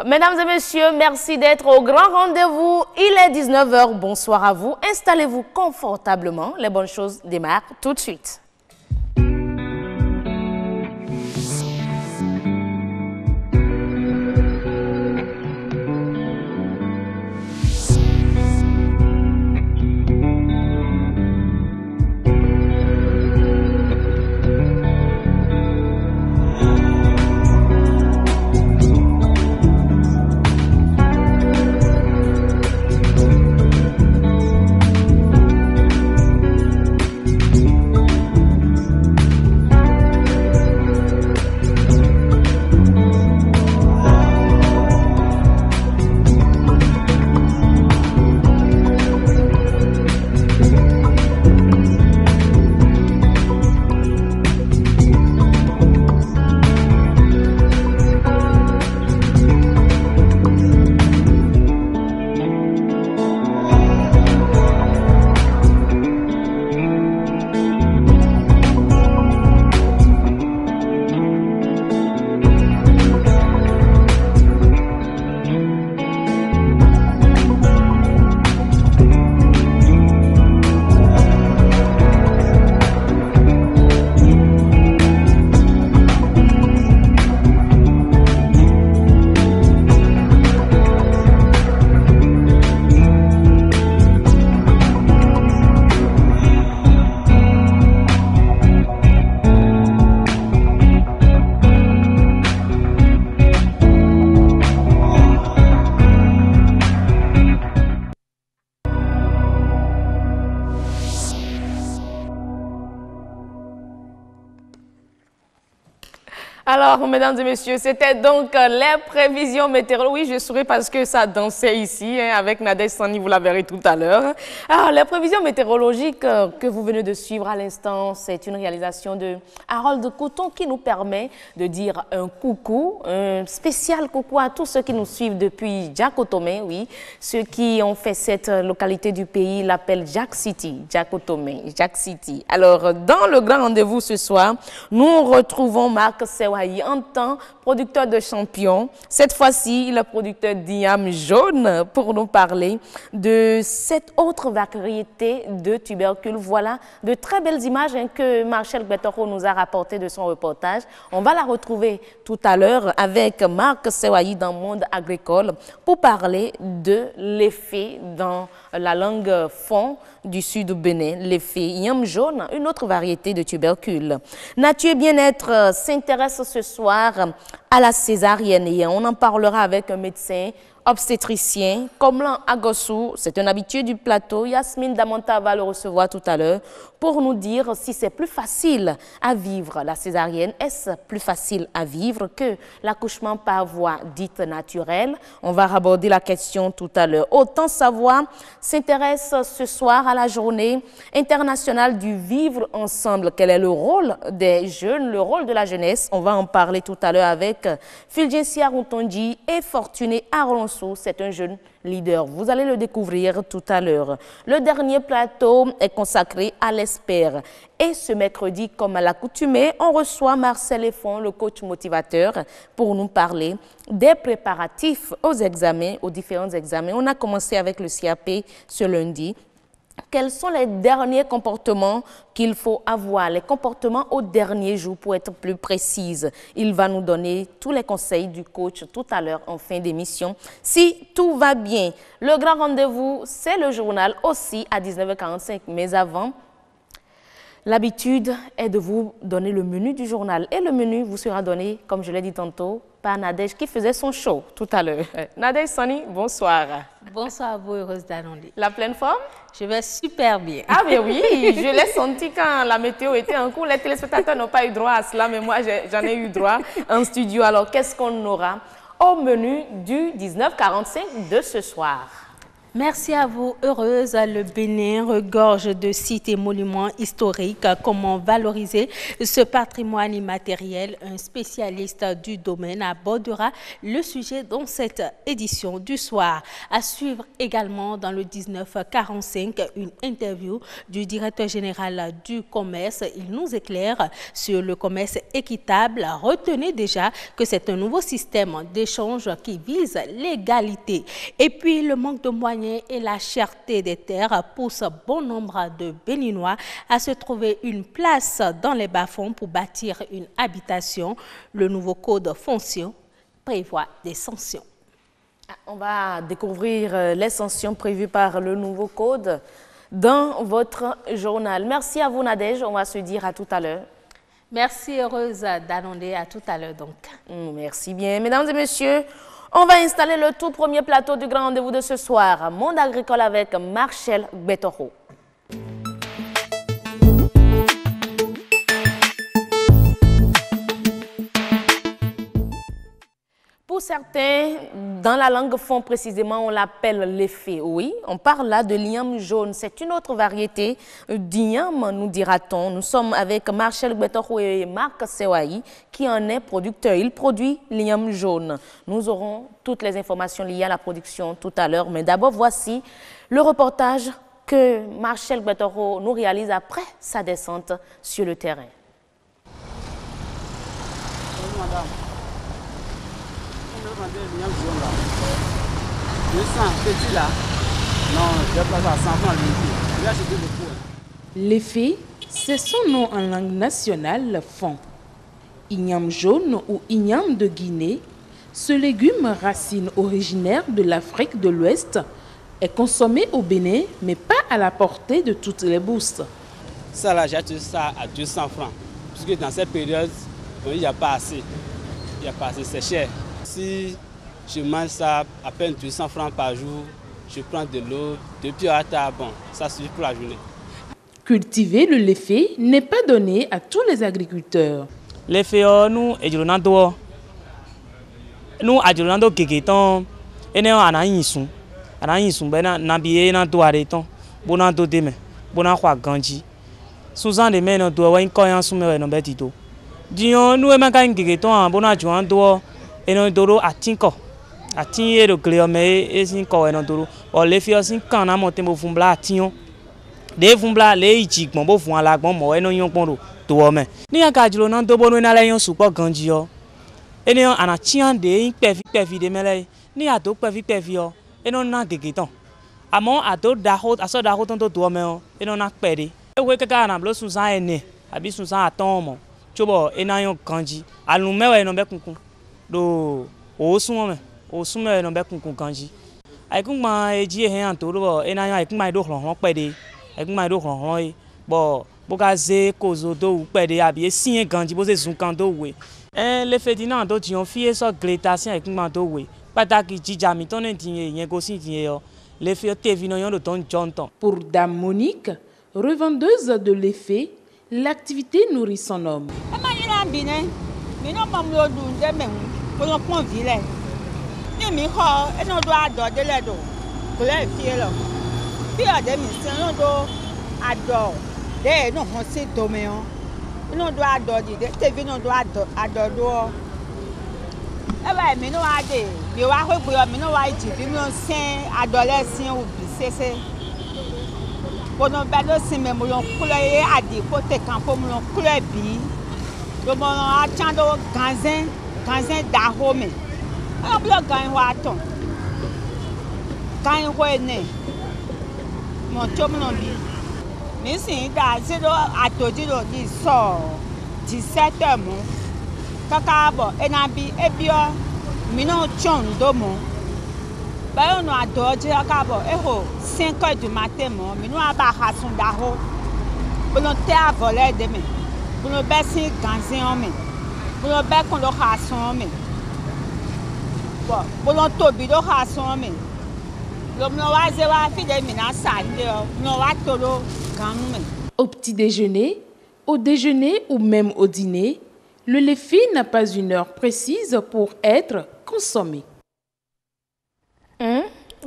Mesdames et messieurs, merci d'être au grand rendez-vous. Il est 19 h. Bonsoir à vous. Installez-vous confortablement. Les bonnes choses démarrent tout de suite. Alors, mesdames et messieurs, c'était donc les prévisions météorologiques. Oui, je souris parce que ça dansait ici avec Nadège Sani, vous la verrez tout à l'heure. Alors, les prévisions météorologiques que vous venez de suivre à l'instant, c'est une réalisation de Harold Couton qui nous permet de dire un coucou, un spécial coucou à tous ceux qui nous suivent depuis Djakotomé, oui. Ceux qui ont fait cette localité du pays l'appellent Jack City, Djakotomé, Jack City. Alors, dans le grand rendez-vous ce soir, nous retrouvons Marc Sewayi en tant producteur de champions. Cette fois-ci, il est producteur d'igname jaune pour nous parler de cette autre variété de tubercules. Voilà de très belles images que Marcel Betoro nous a rapportées de son reportage. On va la retrouver tout à l'heure avec Marc Sewayi dans Monde agricole pour parler de l'effet dans la langue fond du sud du Bénin, l'effet igname jaune, une autre variété de tubercules. Nature et bien-être s'intéresse ce soir à la césarienne et on en parlera avec un médecin obstétricien, Komlan Agossou, c'est un habitué du plateau. Yasmine Damanta va le recevoir tout à l'heure pour nous dire si c'est plus facile à vivre la césarienne. Est-ce plus facile à vivre que l'accouchement par voie dite naturelle? On va aborder la question tout à l'heure. Autant savoir s'intéresse ce soir à la journée internationale du vivre ensemble. Quel est le rôle des jeunes, le rôle de la jeunesse? On va en parler tout à l'heure avec Fulgensia Routondi et Fortuné Aronso. C'est un jeune leader. Vous allez le découvrir tout à l'heure. Le dernier plateau est consacré à l'espère. Et ce mercredi, comme à l'accoutumée, on reçoit Marcel Effon, le coach motivateur, pour nous parler des préparatifs aux examens, aux différents examens. On a commencé avec le CAP ce lundi. Quels sont les derniers comportements qu'il faut avoir, les comportements au dernier jour pour être plus précise? Il va nous donner tous les conseils du coach tout à l'heure en fin d'émission. Si tout va bien, le grand rendez-vous, c'est le journal aussi à 19 h 45. Mais avant, l'habitude est de vous donner le menu du journal. Et le menu vous sera donné, comme je l'ai dit tantôt, par Nadège qui faisait son show tout à l'heure. Nadège Sani, bonsoir. Bonsoir à vous, heureuse d'Anondi. La pleine forme? Je vais super bien. Ah mais oui, je l'ai senti quand la météo était en cours. Les téléspectateurs n'ont pas eu droit à cela, mais moi j'en ai eu droit en studio. Alors qu'est-ce qu'on aura au menu du 19h45 de ce soir? Merci à vous. Heureuse, le Bénin regorge de sites et monuments historiques. Comment valoriser ce patrimoine immatériel? Un spécialiste du domaine abordera le sujet dans cette édition du soir. À suivre également dans le 1945, une interview du directeur général du commerce. Il nous éclaire sur le commerce équitable. Retenez déjà que c'est un nouveau système d'échange qui vise l'égalité. Et puis le manque de moyens et la cherté des terres poussent bon nombre de Béninois à se trouver une place dans les bas-fonds pour bâtir une habitation. Le nouveau code foncier prévoit des sanctions. On va découvrir les sanctions prévues par le nouveau code dans votre journal. Merci à vous, Nadège. On va se dire à tout à l'heure. Merci, Heureuse d'annoncer à tout à l'heure donc. Merci bien. Mesdames et messieurs, on va installer le tout premier plateau du grand rendez-vous de ce soir, Monde agricole avec Marcel Gbetoro. Pour certains, dans la langue fond précisément, on l'appelle l'effet. Oui, on parle là de l'igname jaune. C'est une autre variété d'igname, nous dira-t-on. Nous sommes avec Marcel Gbetoro et Marc Sewaï, qui en est producteur. Il produit l'igname jaune. Nous aurons toutes les informations liées à la production tout à l'heure. Mais d'abord, voici le reportage que Marcel Gbetoro nous réalise après sa descente sur le terrain. Bonjour, madame. Petit là. Non, je vais passer à 100 francs l'unité. Je vais acheter le pot. L'effet, c'est son nom en langue nationale, fond. Igname jaune ou igname de Guinée, ce légume racine originaire de l'Afrique de l'Ouest est consommé au Bénin, mais pas à la portée de toutes les bourses. Ça là, j'achète ça à 200 francs. Parce que dans cette période, il n'y a pas assez. Il n'y a pas assez, c'est cher. Si je mange ça à peine 200 francs par jour, je prends de l'eau, depuis à table, bon, ça suffit pour la journée. Cultiver le léfé n'est pas donné à tous les agriculteurs. Léfé, nous, et nous, adjolando keketon, et nous, anaïsou, ben, nabié, na douareton, bonando deme, bonakwa ganji. Sous-en de men, doit une cohérence sous mes nombetito. Dion, nous, et ma gagne keketon, bonadjouando, et nous, doro à tinko. A tinye le cléomé et sin ko enondoro o le fi osin kan na mo tembo fumbla ation de fumbla le ichi gbon bo fun ala gbon mo eno yon pon ro to o me ni ya ka jilo na do bo no na le yon supo ganji o eni on ana tian de pefi de mele ni ya to pefi o eno na gegeton amo ato da ho aso da ho ton to o me o eno na pede e we kaka na blo susan ene abi susan aton mo chobo ena yon ganji alun mewe no be kunkun do o sun me o sume no be kunkun kanji ai kun ma eji he an to ro e na ai kun ma do hron pede ai kun ma do hron e bo ka ze kozo do pede abi e sin kanji bo se sun kan do we le fedi na do ti on fie so gletation ai kun ma do we pataki jija mi ton en tin yen go sin tin yo le fi te vi no yon do ton jonton. Pour Dame Monique, revendeuse de l'effet, l'activité nourrit son homme. Ni mi ho eno do ado de le do ko le fie lo bi ade mi se no do ado de no ho se do me o eno do ado di de te vi no do ado do e ba mi no ade bi wa ho gbe mi no wa ji bi mi o se ado le sin o bi sese bono ba lo sin me mo yon kulo ye adi ko te kan ko mo yon kulo bi do mo a chan do ganzen da ho me a blo gan wa ton kan ho ne mo to mo bi mi sin da zero atoji do di so 17 mo kaka bo enabi ebio mi no chon do mo ba no adoji kaka bo ho 5 du matin mo mi no aba hasun da ho bono te avole de me bono be sin ganzen o me bono be kon do hasun o me Au petit déjeuner, au déjeuner ou même au dîner, le léfé n'a pas une heure précise pour être consommé.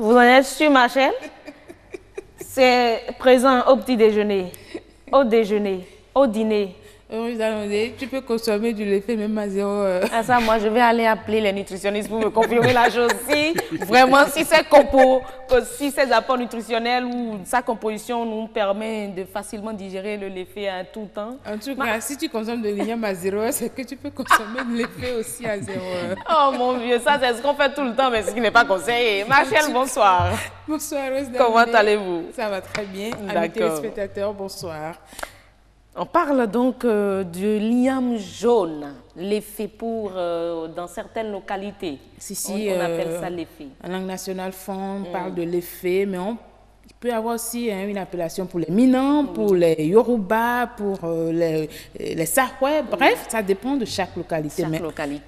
Vous en êtes sûr, Machel? C'est présent au petit déjeuner, au déjeuner, au dîner. Tu peux consommer du lait fait même à 0 heure. Ah ça, moi, je vais aller appeler les nutritionnistes pour me confirmer la chose. Si vraiment, si ces apports nutritionnels ou sa composition nous permet de facilement digérer le lait fait à tout temps. En tout cas, si tu consommes de l'igname à 0 heure, c'est que tu peux consommer de lait fait aussi à 0 heure. Oh mon vieux, ça c'est ce qu'on fait tout le temps, mais ce qui n'est pas conseillé. Machel, bonsoir. Bonsoir, Rose. Comment allez-vous? Ça va très bien. Amis D'accord. téléspectateurs, bonsoir. On parle donc de l'igname jaune, l'effet pour dans certaines localités. On appelle ça l'effet. En langue nationale, on parle de l'effet, mais il peut y avoir aussi une appellation pour les Minans, pour les Yoruba, pour les Sahwais. Bref, ça dépend de chaque localité.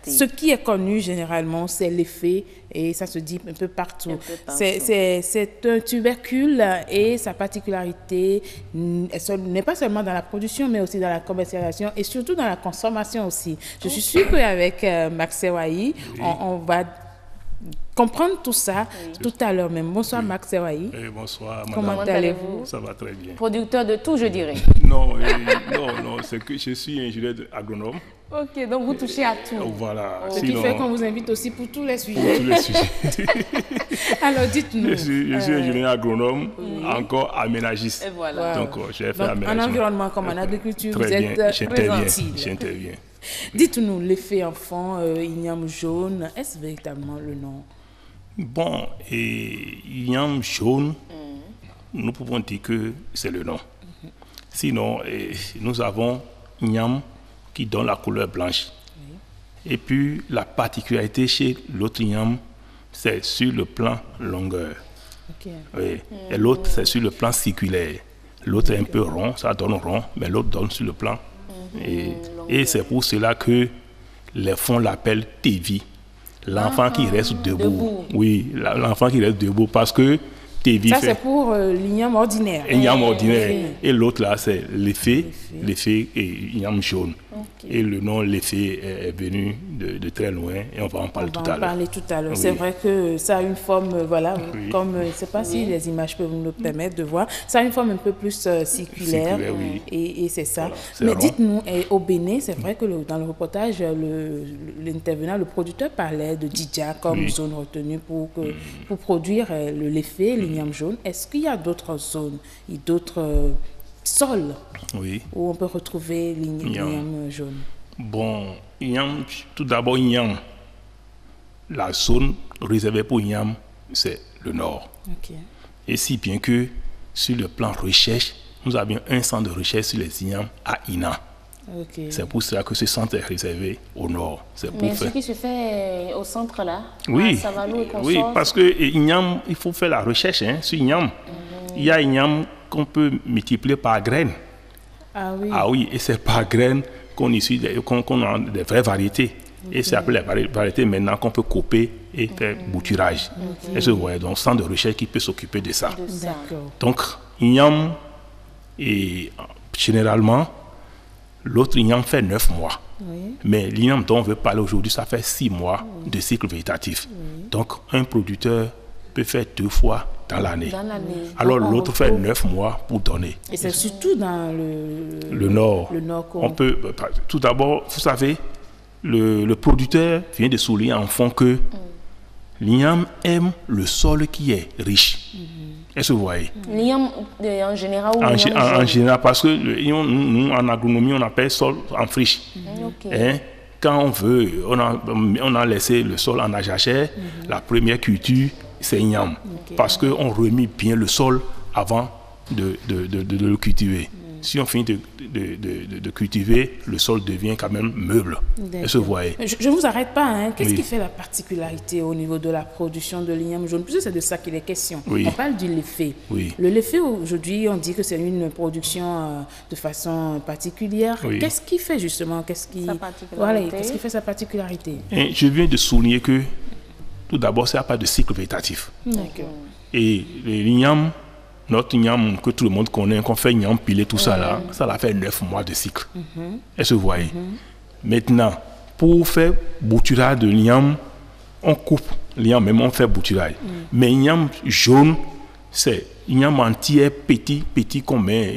Ce qui est connu généralement, c'est l'effet et ça se dit un peu partout. C'est un tubercule et sa particularité n'est pas seulement dans la production, mais aussi dans la commercialisation et surtout dans la consommation aussi. Je suis sûre qu'avec Max Sewayi, on va comprendre tout ça tout à l'heure même. Bonsoir Max Sewayi. Bonsoir madame. Comment allez-vous? Ça va très bien. Producteur de tout, je dirais. Non, c'est que je suis ingénieur agronome. Ok, donc vous touchez à tout. Voilà. Ce qui fait qu'on vous invite aussi pour tous les sujets. Pour tous les sujets. Alors dites-nous. Je suis ingénieur agronome, encore aménagiste. Et voilà. Donc j'ai fait aménagement. En environnement comme en agriculture, très vous bien. êtes J'interviens. Dites-nous, l'effet enfant, igname jaune, est-ce véritablement le nom? Bon, igname jaune, nous pouvons dire que c'est le nom. Sinon, nous avons igname qui donne la couleur blanche. Et puis, la particularité chez l'autre igname, c'est sur le plan longueur. Oui. Et l'autre, c'est sur le plan circulaire. L'autre est un peu rond, ça donne rond, mais l'autre donne sur le plan. Et c'est pour cela que les fonds l'appellent Tevi. L'enfant qui reste debout. Oui, l'enfant qui reste debout parce que Tevi ça, c'est pour l'igname ordinaire. L'igname ordinaire. Et l'autre, là, c'est l'effet et igname jaune. Et le nom, l'effet, est venu de très loin et on va en parler tout à l'heure. On va en parler tout à l'heure. C'est vrai que ça a une forme, voilà, comme, je ne sais pas si les images peuvent nous permettre de voir, ça a une forme un peu plus circulaire. Et c'est ça. Voilà, mais dites-nous, au Bénin, c'est vrai que dans le reportage, l'intervenant, le producteur parlait de Didja comme zone retenue pour produire l'effet, l'igname jaune. Est-ce qu'il y a d'autres zones et d'autres sols où on peut retrouver l'igname jaune? Bon, tout d'abord, igname, la zone réservée pour igname, c'est le nord. Et si bien que sur le plan recherche, nous avions un centre de recherche sur les ignames à Ina. C'est pour cela que ce centre est réservé au nord. Mais ce qui se fait au centre là, oui, à Savalou et consorts. Oui, parce que igname, il faut faire la recherche sur igname. Il y a igname qu'on peut multiplier par graines. Ah oui. Ah oui, et c'est par graines qu'on a des vraies variétés. Et c'est après les variétés maintenant qu'on peut couper et faire bouturage. Et ce voyez donc centre de recherche qui peut s'occuper de ça. Donc igname, et généralement, l'autre igname fait 9 mois. Mais l'igname dont on veut parler aujourd'hui, ça fait 6 mois de cycle végétatif. Donc un producteur peut faire 2 fois dans l'année. Alors l'autre fait 9 mois pour donner. Et c'est surtout dans le nord. On peut, tout d'abord, vous savez, le producteur vient de souligner en fond que l'igname aime le sol qui est riche. Est-ce que vous voyez? L'igname en général ou en général, parce que nous, en agronomie, on appelle sol en friche. Quand on veut, on a laissé le sol en ajachère, la première culture, c'est igname. Parce qu'on remet bien le sol avant de le cultiver. Si on finit de cultiver, le sol devient quand même meuble. Est-ce que vous voyez? Je ne vous arrête pas. Qu'est-ce qui fait la particularité au niveau de la production de l'igname jaune? Puisque c'est de ça qu'il est question. On parle du lait. Le lait aujourd'hui, on dit que c'est une production de façon particulière. Qu'est-ce qui fait justement? Qu'est-ce qui fait sa particularité? Et je viens de souligner que tout d'abord, c'est à part de cycle végétatif. Et l'igname, notre igname que tout le monde connaît, qu'on fait igname pilé, tout ça là, ça l'a fait 9 mois de cycle. Est-ce que vous voyez? Maintenant, pour faire bouturage de l'igname, on coupe l'igname, même on fait bouturage. Mais l'igname jaune, c'est l'igname entier, petit qu'on met,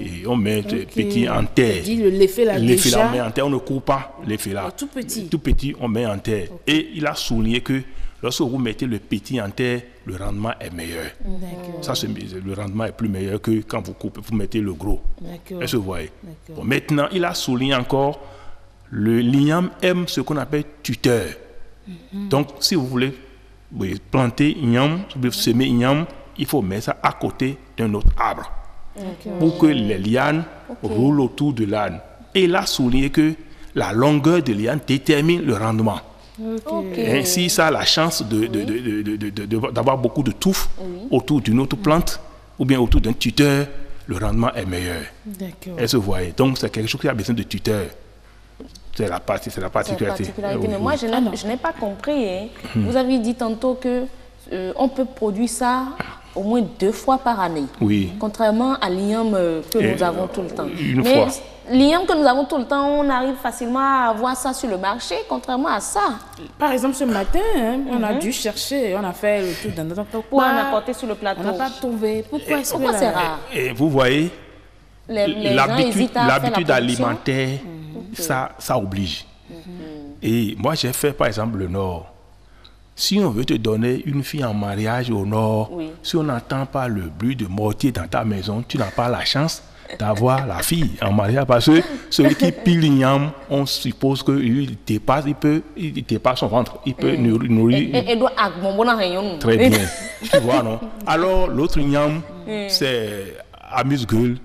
et on met petit en terre. L'effet là, l'effet là, on met en terre, on ne coupe pas l'effet là. Tout petit. Tout petit, on met en terre. Et il a souligné que lorsque vous mettez le petit en terre, le rendement est meilleur. Ça, le rendement est plus meilleur que quand vous coupez, vous mettez le gros. Est-ce que vous voyez? Bon, maintenant, il a souligné encore, l'igname aime ce qu'on appelle tuteur. Donc, si vous voulez planter igname, si vous voulez semer igname, il faut mettre ça à côté d'un autre arbre pour que les lianes roulent autour de l'arbre. Et il a souligné que la longueur de liane détermine le rendement. Et si ça a la chance d'avoir beaucoup de touffes autour d'une autre plante ou bien autour d'un tuteur, le rendement est meilleur. Est-ce que vous voyez? Donc, c'est quelque chose qui a besoin de tuteur. C'est la particularité. Mais moi, je n'ai pas compris. Hein. Vous avez dit tantôt que on peut produire ça au moins 2 fois par année. Oui. Contrairement à l'igname que nous avons tout le temps. Une fois. L'igname que nous avons tout le temps, on arrive facilement à avoir ça sur le marché, contrairement à ça. Par exemple, ce matin, on a dû chercher, on a fait le tour dans notre temps. Pour en apporter sur le plateau. On n'a pas trouvé. Pourquoi c'est rare? Et vous voyez, l'habitude alimentaire, ça oblige. Et moi, j'ai fait par exemple le Nord. Si on veut te donner une fille en mariage au Nord, si on n'entend pas le bruit de mortier dans ta maison, tu n'as pas la chance d'avoir la fille en mariage. Parce que celui qui pile l'igname, on suppose qu'il dépasse, il dépasse son ventre. Il peut nourrir. Très bien. Tu vois, non? Alors, l'autre igname, c'est amuse-gueule.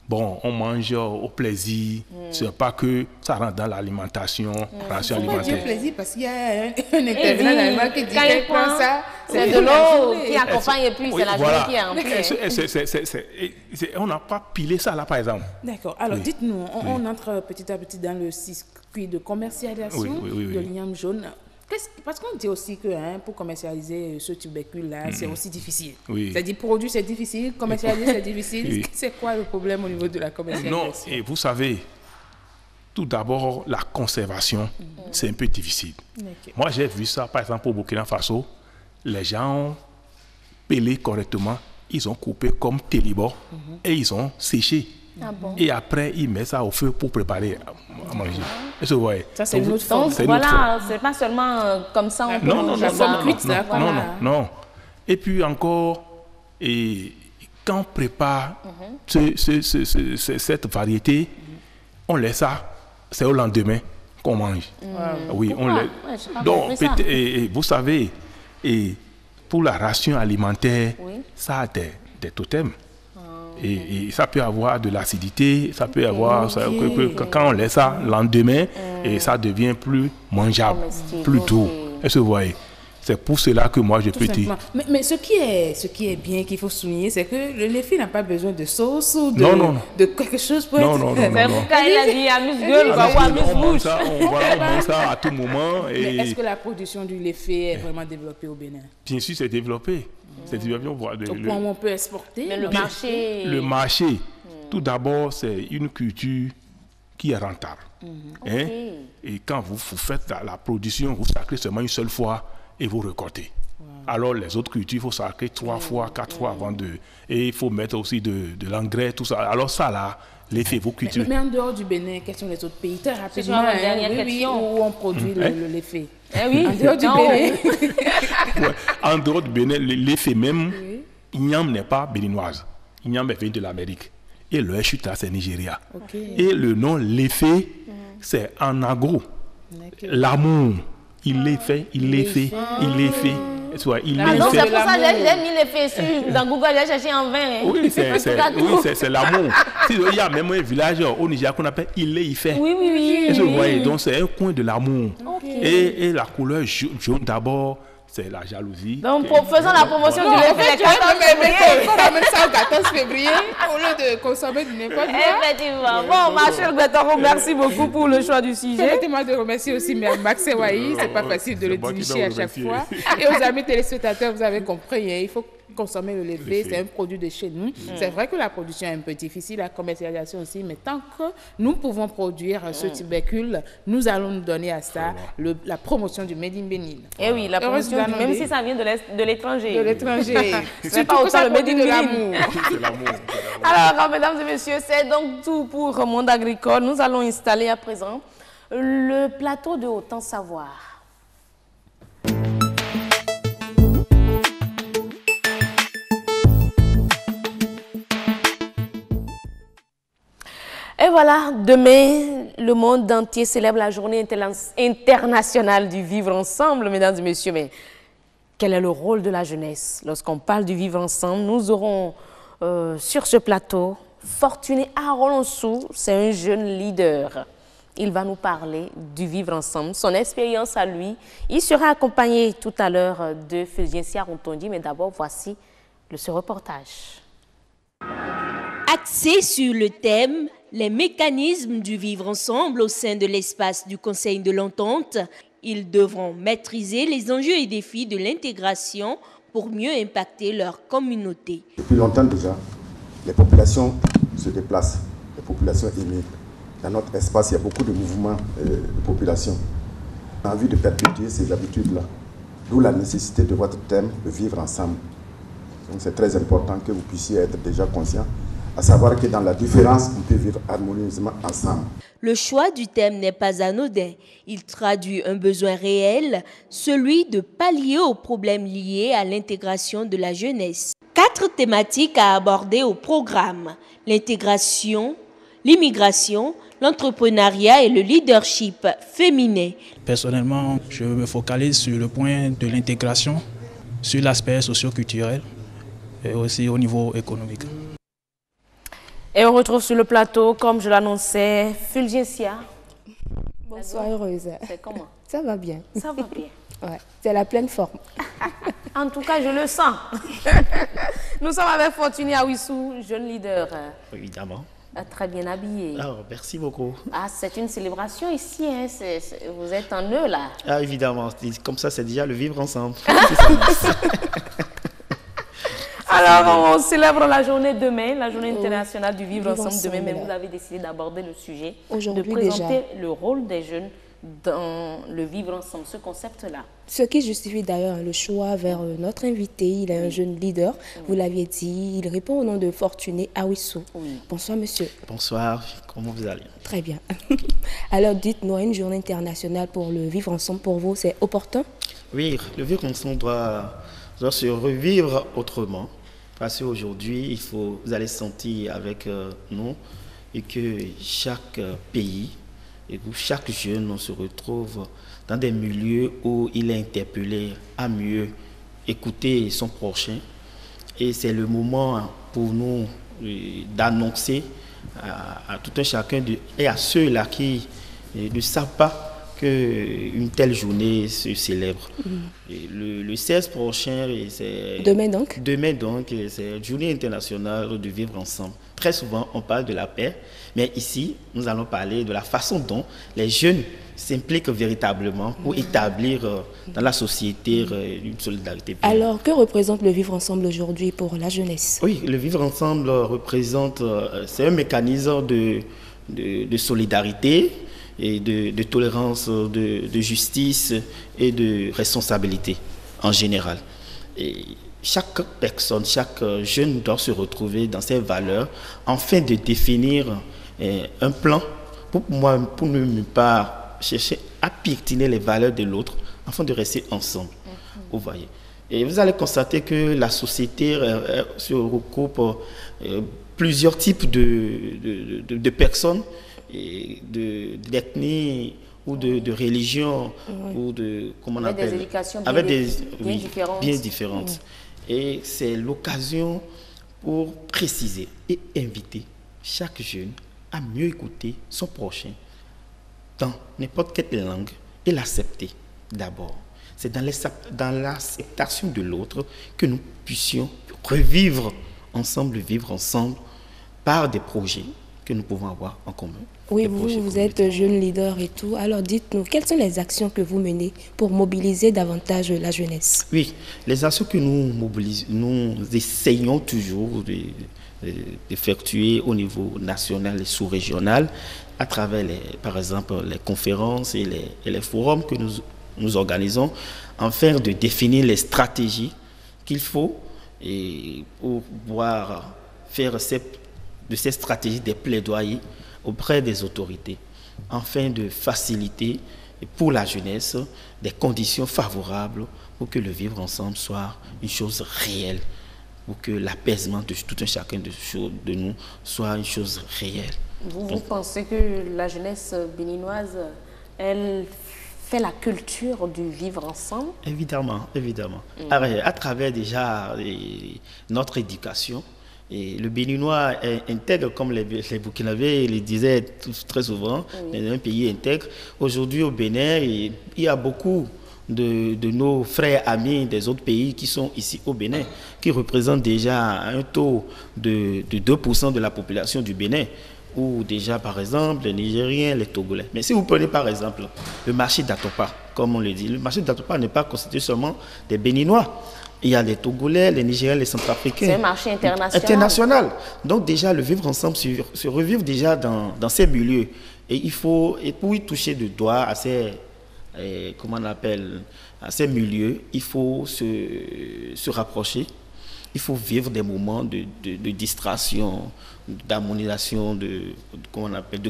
Bon, on mange au plaisir. C'est pas que ça rentre dans l'alimentation, ration alimentaire. C'est plaisir parce qu'il y a un intervenant là-bas qui dit qu'il prend ça. C'est de l'eau qui accompagne et puis c'est la journée qui est remplie. On n'a pas pilé ça là, par exemple. D'accord. Alors, dites-nous, on entre petit à petit dans le circuit de commercialisation de l'igname jaune. Parce qu'on dit aussi que pour commercialiser ce tubercule-là, c'est aussi difficile. C'est-à-dire, produire, c'est difficile, commercialiser, c'est difficile. C'est quoi le problème au niveau de la commercialisation? Non, et vous savez, tout d'abord, la conservation, c'est un peu difficile. Moi, j'ai vu ça, par exemple, au Burkina Faso. Les gens ont pelé correctement, ils ont coupé comme télibor et ils ont séché. Et après, ils mettent ça au feu pour préparer à manger. Est-ce que vous voyez? Ça, c'est une autre forme. Voilà, c'est pas seulement comme ça. On non. Et puis encore, quand on prépare cette variété, on laisse ça, c'est au lendemain qu'on mange. Oui, on laisse. Donc, vous savez, pour la ration alimentaire, ça a des totems. Et ça peut avoir de l'acidité, ça peut avoir, quand on laisse ça le lendemain, et ça devient plus mangeable, plus doux. Est-ce que vous voyez? C'est pour cela que moi je peux dire. Mais ce qui est bien, qu'il faut souligner, c'est que le lait n'a pas besoin de sauce ou de quelque chose pour être... Non. C'est pourquoi il a dit amuse-gueule ou amuse-bouche. On mange ça à tout moment. Mais est-ce que la production du lait est vraiment développée au Bénin? Bien sûr, c'est développé. Comment on peut exporter? Mais le marché, tout d'abord, c'est une culture qui est rentable. Et quand vous faites la production, vous sacrez seulement une seule fois et vous récoltez. Alors les autres cultures, il faut sacrer 3 fois, 4 fois avant de... Et il faut mettre aussi de l'engrais, tout ça. Alors ça là, l'effet, vos cultures... Mais en dehors du Bénin, quels sont les autres pays? Très rapidement, où on produit l'effet. Oui, en dehors du Bénin. En dehors du Bénin, l'effet même, l'igname n'est pas béninoise. L'igname est venu de l'Amérique. Et le chute là, c'est Nigeria. Et le nom l'effet, c'est en agro. L'amour. Il l'est fait. C'est pour ça que j'ai mis l'effet dans Google, j'ai cherché en vain. Oui, c'est l'amour. Il y a même un village au Nigeria qu'on appelle Ile-Ife. Oui. Vous voyez, donc c'est un coin de l'amour. Et la couleur jaune d'abord, c'est la jalousie. Donc, faisons la promotion du l'effet le 14 février. On ramène ça au 14 février au lieu de consommer du n'importe quoi. Effectivement. Bon, ma chère Guettaro, merci beaucoup pour le choix du sujet. Permettez-moi de remercier aussi Max Ewaï. C'est pas facile de le dénicher à chaque fois. Et aux amis téléspectateurs, vous avez compris, il faut consommer le lait de fée, c'est un produit de chez nous. C'est vrai que la production est un peu difficile, la commercialisation aussi, mais tant que nous pouvons produire ce tubércule, nous allons nous donner à ça la promotion du Made in Bénin. Eh oui, la promotion, même si ça vient de l'étranger. De l'étranger. C'est pas autant le Made in Bénin. C'est l'amour. Alors, mesdames et messieurs, c'est donc tout pour Monde Agricole. Nous allons installer à présent le plateau de Autant Savoir. Et voilà, demain, le monde entier célèbre la journée internationale du vivre ensemble, mesdames et messieurs. Mais quel est le rôle de la jeunesse? Lorsqu'on parle du vivre ensemble, nous aurons sur ce plateau Fortuné Arolonsou, c'est un jeune leader. Il va nous parler du vivre ensemble, son expérience à lui. Il sera accompagné tout à l'heure de Fulgencia Rontondi, mais d'abord, voici ce reportage. Axé sur le thème « Les mécanismes du vivre ensemble au sein de l'espace du Conseil de l'Entente », ils devront maîtriser les enjeux et défis de l'intégration pour mieux impacter leur communauté. Depuis longtemps déjà, les populations se déplacent, les populations émigrent. Dans notre espace, il y a beaucoup de mouvements de population. On a envie de perpétuer ces habitudes-là. D'où la nécessité de votre thème, de vivre ensemble. Donc c'est très important que vous puissiez être déjà conscient, à savoir que dans la différence, on peut vivre harmonieusement ensemble. Le choix du thème n'est pas anodin. Il traduit un besoin réel, celui de pallier aux problèmes liés à l'intégration de la jeunesse. 4 thématiques à aborder au programme: l'intégration, l'immigration, l'entrepreneuriat et le leadership féminin. Personnellement, je me focalise sur le point de l'intégration, sur l'aspect socio-culturel et aussi au niveau économique. Et on retrouve sur le plateau, comme je l'annonçais, Fulgencia. Bonsoir, heureuse. C'est comment? Ça va bien. Ça va bien. Ouais, c'est la pleine forme. En tout cas, je le sens. Nous sommes avec Fortuné Awissou, jeune leader. Évidemment. Très bien habillé. Ah, merci beaucoup. Ah, c'est une célébration ici, hein. Vous êtes en eux, là. Ah, évidemment. Comme ça, c'est déjà le vivre ensemble. Alors, on célèbre la journée demain, la journée internationale du vivre ensemble demain, mais vous avez décidé d'aborder le sujet, de présenter le rôle des jeunes dans le vivre ensemble, ce concept-là. Ce qui justifie d'ailleurs le choix vers notre invité. Il est un jeune leader, vous l'aviez dit, il répond au nom de Fortuné Awissou. Bonsoir monsieur. Bonsoir, comment vous allez? Très bien. Alors dites-nous, une journée internationale pour le vivre ensemble, pour vous, c'est opportun? Oui, le vivre ensemble doit se revivre autrement. Parce qu'aujourd'hui, vous allez sentir avec nous et que chaque pays et où chaque jeune se retrouve dans des milieux où il est interpellé à mieux écouter son prochain. Et c'est le moment pour nous d'annoncer à tout un chacun et à ceux-là qui ne savent pas qu'une telle journée se célèbre. Et le 16 prochain, c'est... Demain donc? Demain donc, c'est la journée internationale du vivre ensemble. Très souvent, on parle de la paix, mais ici, nous allons parler de la façon dont les jeunes s'impliquent véritablement pour établir dans la société une solidarité. Alors, que représente le vivre ensemble aujourd'hui pour la jeunesse? Oui, le vivre ensemble représente, c'est un mécanisme de solidarité et de tolérance, de justice et de responsabilité en général. Et chaque personne, chaque jeune doit se retrouver dans ces valeurs afin de définir un plan pour ne pas chercher à piétiner les valeurs de l'autre afin de rester ensemble. Vous voyez. Et vous allez constater que la société se regroupe plusieurs types de personnes, d'ethnie ou de religion, ou de, comment on appelle, des éducations bien différentes. Et c'est l'occasion pour préciser et inviter chaque jeune à mieux écouter son prochain dans n'importe quelle langue et l'accepter d'abord. C'est dans l'acceptation de l'autre que nous puissions revivre ensemble, vivre ensemble par des projets, que nous pouvons avoir en commun. Oui, vous êtes jeune leader et tout. Alors dites-nous, quelles sont les actions que vous menez pour mobiliser davantage la jeunesse? Oui, les actions que nous essayons toujours d'effectuer au niveau national et sous-régional à travers, par exemple, les conférences et les forums que nous organisons, afin de définir les stratégies qu'il faut pour pouvoir faire de ces stratégies des plaidoyers auprès des autorités, afin de faciliter pour la jeunesse des conditions favorables pour que le vivre ensemble soit une chose réelle, pour que l'apaisement de tout un chacun de nous soit une chose réelle. Vous pensez que la jeunesse béninoise, elle fait la culture du vivre ensemble? Évidemment, évidemment. À travers déjà notre éducation, et le Béninois intègre, comme les Burkinabés le disaient très souvent, un pays intègre. Aujourd'hui au Bénin, il y a beaucoup de nos frères amis des autres pays qui sont ici au Bénin, qui représentent déjà un taux de 2% de la population du Bénin, ou déjà par exemple les Nigériens, les Togolais. Mais si vous prenez par exemple le marché d'Atopa, comme on le dit, le marché d'Atopa n'est pas constitué seulement des Béninois. Il y a les Togolais, les Nigériens, les Centrafricains. C'est un marché international. Donc déjà, le vivre ensemble se revivre déjà dans ces milieux. Et pour y toucher de doigt à ces, comment on appelle, à ces milieux, il faut se rapprocher. Il faut vivre des moments de distraction, d'harmonisation, de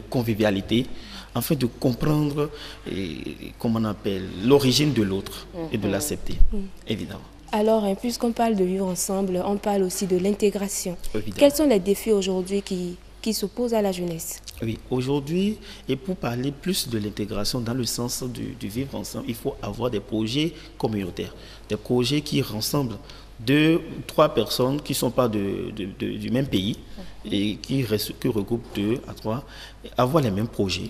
convivialité, afin de comprendre comment on appelle, l'origine de l'autre et de l'accepter, évidemment. Alors, puisqu'on parle de vivre ensemble, on parle aussi de l'intégration. Quels sont les défis aujourd'hui qui s'opposent à la jeunesse? Oui, aujourd'hui, et pour parler plus de l'intégration dans le sens du vivre ensemble, il faut avoir des projets communautaires, des projets qui rassemblent 2 ou 3 personnes qui ne sont pas du même pays et qui regroupent 2 à 3, avoir les mêmes projets.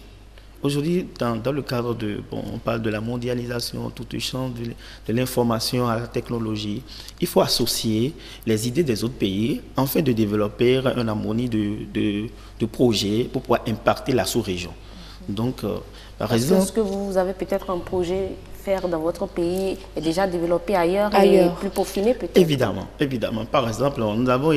Aujourd'hui, dans le cadre on parle de la mondialisation, tout le champ de l'information à la technologie, il faut associer les idées des autres pays afin de développer une harmonie de projets pour pouvoir impacter la sous-région. Donc, par exemple... Est-ce que vous avez peut-être un projet faire dans votre pays et déjà développé ailleurs. Et plus peaufiné peut-être? Évidemment. Par exemple, nous avons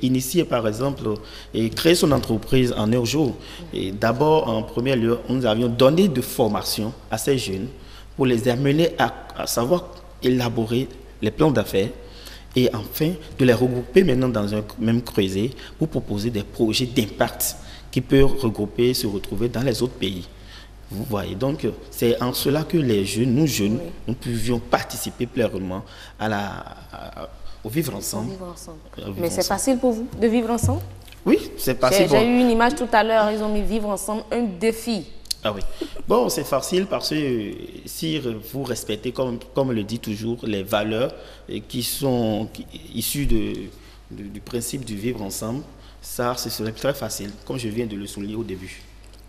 initié, par exemple, et créé son entreprise en 9 jours. Et d'abord, en premier lieu, nous avions donné de formation à ces jeunes pour les amener à savoir élaborer les plans d'affaires et enfin de les regrouper maintenant dans un même creuset pour proposer des projets d'impact qui peuvent regrouper, se retrouver dans les autres pays. Vous voyez, donc c'est en cela que les jeunes, nous pouvions participer pleinement au vivre ensemble. Mais c'est facile pour vous de vivre ensemble? Oui, c'est facile. J'ai eu une image tout à l'heure, ils ont mis vivre ensemble, un défi. Ah oui. Bon, c'est facile parce que si vous respectez, comme le dit toujours, les valeurs qui sont issues du principe du vivre ensemble, ça, ce serait très facile, comme je viens de le souligner au début.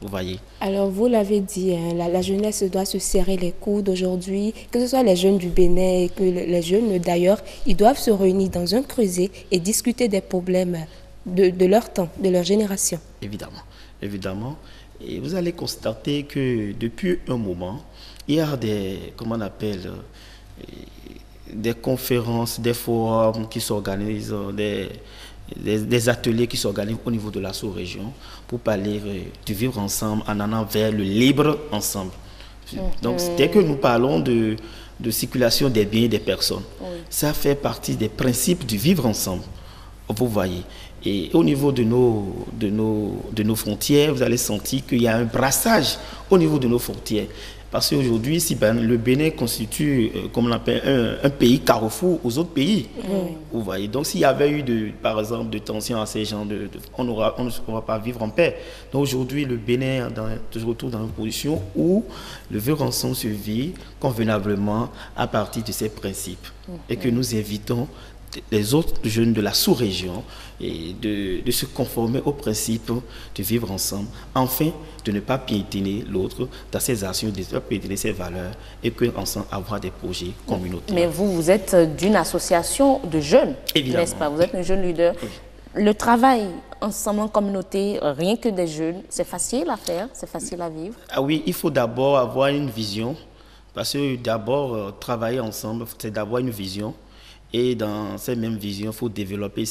Vous voyez. Alors, vous l'avez dit, hein, la jeunesse doit se serrer les coudes aujourd'hui, que ce soit les jeunes du Bénin et que les jeunes d'ailleurs, ils doivent se réunir dans un creuset et discuter des problèmes de leur temps, de leur génération. Évidemment. Et vous allez constater que depuis un moment, il y a des conférences, des forums qui s'organisent, des ateliers qui s'organisent au niveau de la sous-région pour parler du vivre ensemble en allant vers le libre ensemble. Donc, dès que nous parlons de circulation des biens et des personnes, ça fait partie des principes du vivre ensemble. Vous voyez. Et au niveau de nos frontières, vous allez sentir qu'il y a un brassage au niveau de nos frontières. Parce qu'aujourd'hui, le Bénin constitue, comme on appelle, un pays carrefour aux autres pays. Vous voyez. Donc, s'il y avait eu, par exemple, de tensions à ces gens, on ne va pas vivre en paix. Donc, aujourd'hui, le Bénin se retrouve dans une position où le vivre ensemble se vit convenablement à partir de ces principes. Et que nous invitons les autres jeunes de la sous-région et de se conformer aux principes de vivre ensemble, enfin de ne pas piétiner l'autre dans ses actions, de ne pas piétiner ses valeurs et qu'ensemble avoir des projets communautaires. Mais vous êtes d'une association de jeunes, n'est-ce pas? Vous êtes un jeune leader. Le travail ensemble en communauté, rien que des jeunes, c'est facile à faire, c'est facile à vivre? Ah oui, il faut d'abord avoir une vision. Parce que d'abord, travailler ensemble, c'est d'avoir une vision. Et dans cette même vision, il faut développer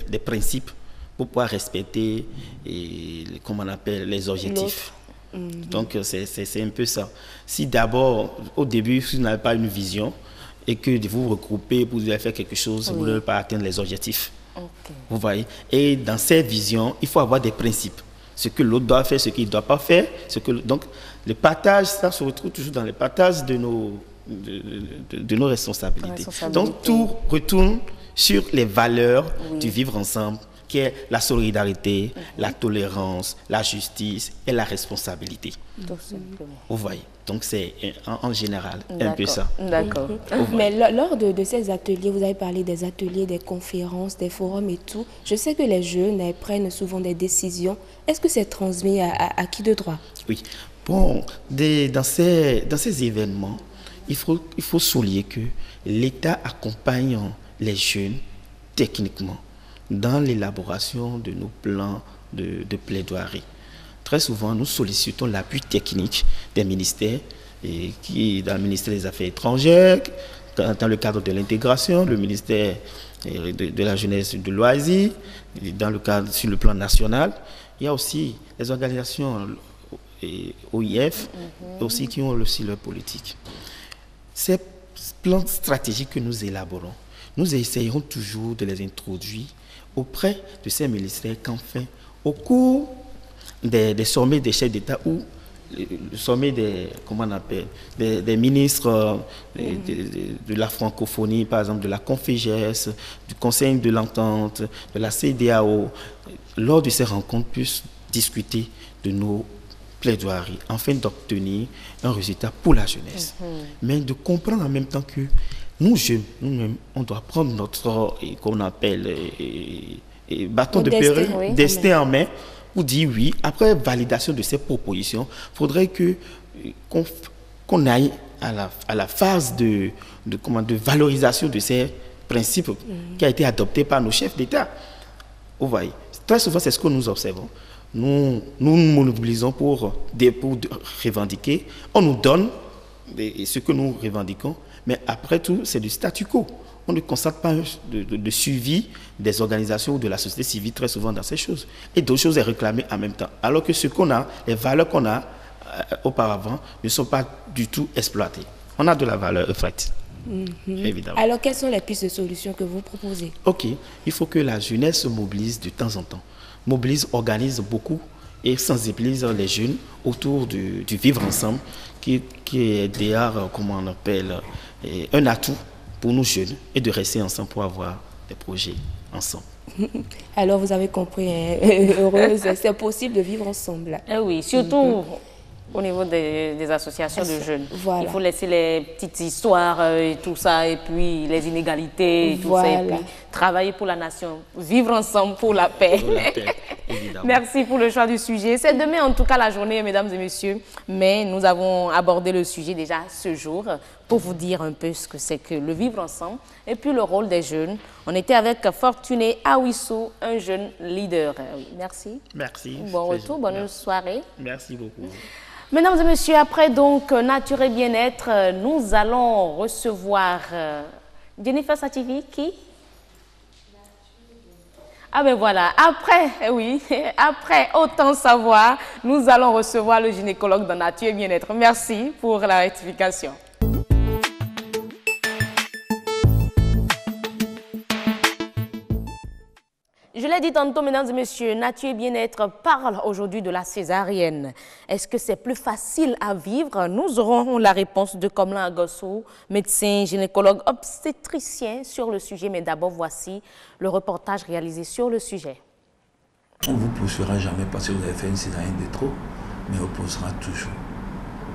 des principes pour pouvoir respecter comment on appelle, les objectifs. Donc, c'est un peu ça. Si d'abord, au début, si vous n'avez pas une vision et que vous vous regroupez pour faire quelque chose, vous n'allez pas atteindre les objectifs. Vous voyez? Et dans cette vision, il faut avoir des principes. Ce que l'autre doit faire, ce qu'il ne doit pas faire. Donc, le partage, ça se retrouve toujours dans le partage de nos responsabilités. Donc, tout retourne sur les valeurs du vivre ensemble, qui est la solidarité, la tolérance, la justice et la responsabilité. Vous voyez? Donc, c'est en général un peu ça. D'accord. Mais lors de ces ateliers, vous avez parlé des ateliers, des conférences, des forums et tout. Je sais que les jeunes prennent souvent des décisions. Est-ce que c'est transmis à qui de droit? Oui. Bon, dans ces événements, il faut souligner que l'État accompagne les jeunes techniquement dans l'élaboration de nos plans de plaidoirie. Très souvent, nous sollicitons l'appui technique des ministères, dans le ministère des Affaires étrangères, dans le cadre de l'intégration, le ministère de la jeunesse et de loisirs, dans le cadre sur le plan national. Il y a aussi les organisations OIF aussi qui ont aussi leur politique. Ces plans stratégiques que nous élaborons, nous essayons toujours de les introduire auprès de ces ministères qu'enfin, au cours des sommets des chefs d'État ou le sommet des ministres de la francophonie, par exemple de la Conféges, du Conseil de l'Entente, de la CEDEAO, lors de ces rencontres, puissent discuter de nos plaidoiries, afin d'obtenir un résultat pour la jeunesse. Mais de comprendre en même temps que nous, jeunes, nous-mêmes, on doit prendre notre, qu'on appelle, bâton de pèlerin, destin en main, pour dire oui. Après validation de ces propositions, il faudrait qu'on aille à la phase de valorisation de ces principes qui a été adopté par nos chefs d'État. Vous voyez, très souvent, c'est ce que nous observons. Nous nous mobilisons pour revendiquer. On nous donne ce que nous revendiquons, mais après tout, c'est du statu quo. On ne constate pas de suivi des organisations ou de la société civile très souvent dans ces choses. Et d'autres choses sont réclamées en même temps. Alors que ce qu'on a, les valeurs qu'on a auparavant, ne sont pas du tout exploitées. On a de la valeur, en fait. Évidemment. Alors, quelles sont les pistes de solutions que vous proposez? Ok, il faut que la jeunesse se mobilise de temps en temps. Organise beaucoup et sensibilise les jeunes autour du vivre ensemble, qui est d'ailleurs, comment on appelle, un atout pour nous jeunes, et de rester ensemble pour avoir des projets ensemble. Alors, vous avez compris, heureuse, c'est possible de vivre ensemble. Oui, surtout au niveau des associations de jeunes. Voilà. Il faut laisser les petites histoires et tout ça, et puis les inégalités et tout ça, et puis travailler pour la nation, vivre ensemble pour la paix. Pour la paix, évidemment. Merci pour le choix du sujet. C'est demain en tout cas la journée, mesdames et messieurs, mais nous avons abordé le sujet déjà ce jour pour vous dire un peu ce que c'est que le vivre ensemble et puis le rôle des jeunes. On était avec Fortuné Awissou, un jeune leader. Merci. Merci. Bon retour, bonne soirée. Merci beaucoup. Mesdames et messieurs, après donc Nature et Bien-être, nous allons recevoir Jennifer Sativi, qui? Ah ben voilà, après, oui, après Autant Savoir, nous allons recevoir le gynécologue dans Nature et Bien-être. Merci pour la rectification. Je l'ai dit tantôt, mesdames et messieurs, Nature et Bien-être parle aujourd'hui de la césarienne. Est-ce que c'est plus facile à vivre? Nous aurons la réponse de Komlan Agossou, médecin, gynécologue, obstétricien sur le sujet. Mais d'abord, voici le reportage réalisé sur le sujet. On ne vous poussera jamais parce que vous avez fait une césarienne de trop, mais on vous poussera toujours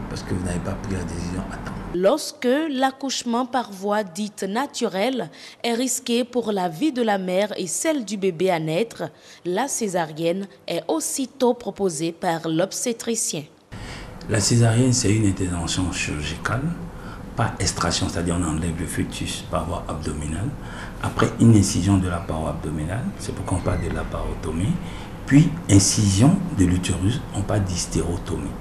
parce que vous n'avez pas pris la décision à temps. Lorsque l'accouchement par voie dite naturelle est risqué pour la vie de la mère et celle du bébé à naître, la césarienne est aussitôt proposée par l'obstétricien. La césarienne, c'est une intervention chirurgicale par extraction, c'est-à-dire on enlève le fœtus par voie abdominale, après une incision de la paroi abdominale, c'est pourquoi on parle de laparotomie, puis incision de l'utérus, on parle d'hystérotomie.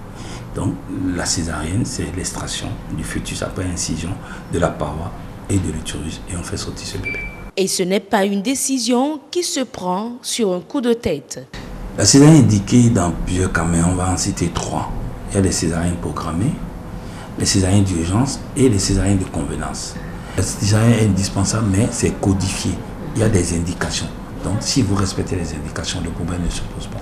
Donc la césarienne, c'est l'extraction du fœtus après incision de la paroi et de l'utérus et on fait sortir ce bébé. Et ce n'est pas une décision qui se prend sur un coup de tête. La césarienne est indiquée dans plusieurs cas, mais on va en citer 3. Il y a les césariennes programmées, les césariennes d'urgence et les césariennes de convenance. La césarienne est indispensable, mais c'est codifié. Il y a des indications. Donc, si vous respectez les indications, le problème ne se pose pas.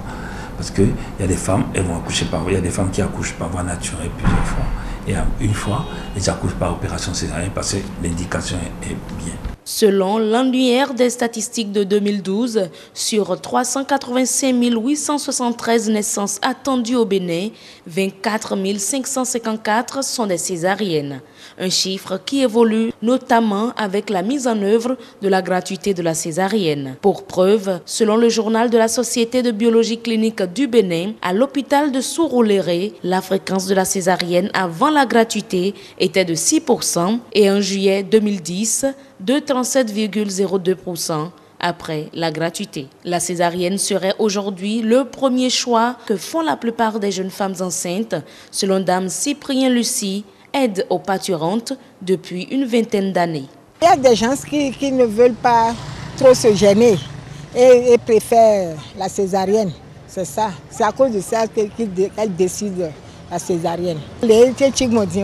Parce qu'il y a des femmes, elles vont accoucher par voie. Il y a des femmes qui accouchent par voie naturelle plusieurs fois. Et une fois, elles accouchent par opération césarienne parce que l'indication est bien. Selon l'annuaire des statistiques de 2012, sur 385 873 naissances attendues au Bénin, 24 554 sont des césariennes. Un chiffre qui évolue notamment avec la mise en œuvre de la gratuité de la césarienne. Pour preuve, selon le journal de la Société de biologie clinique du Bénin, à l'hôpital de Sourouléré, la fréquence de la césarienne avant la gratuité était de 6% et en juillet 2010, de 37,02% après la gratuité. La césarienne serait aujourd'hui le premier choix que font la plupart des jeunes femmes enceintes, selon Dame Cyprien Lucie, aide aux parturientes depuis une vingtaine d'années. Il y a des gens qui ne veulent pas trop se gêner et préfèrent la césarienne. C'est ça. C'est à cause de ça qu'elles décident la césarienne. Les gens m'ont dit,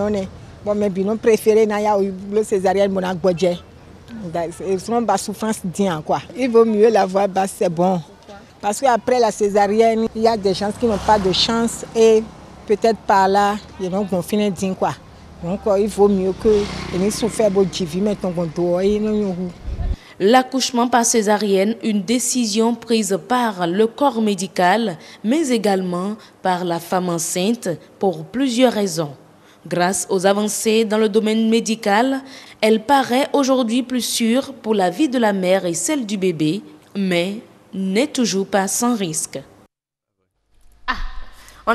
bon, mais bien préféré la césarienne, mon agbodje. Ils ont pas souffrance d'ien quoi. Il vaut mieux la voix basse, c'est bon. Parce qu'après la césarienne, il y a des gens qui n'ont pas de chance et peut-être par là, ils vont finir d'ien quoi. Donc il vaut mieux que ils souffrent beaucoup de vie, mais ton compte. L'accouchement par césarienne, une décision prise par le corps médical, mais également par la femme enceinte pour plusieurs raisons. Grâce aux avancées dans le domaine médical, elle paraît aujourd'hui plus sûre pour la vie de la mère et celle du bébé, mais n'est toujours pas sans risque. On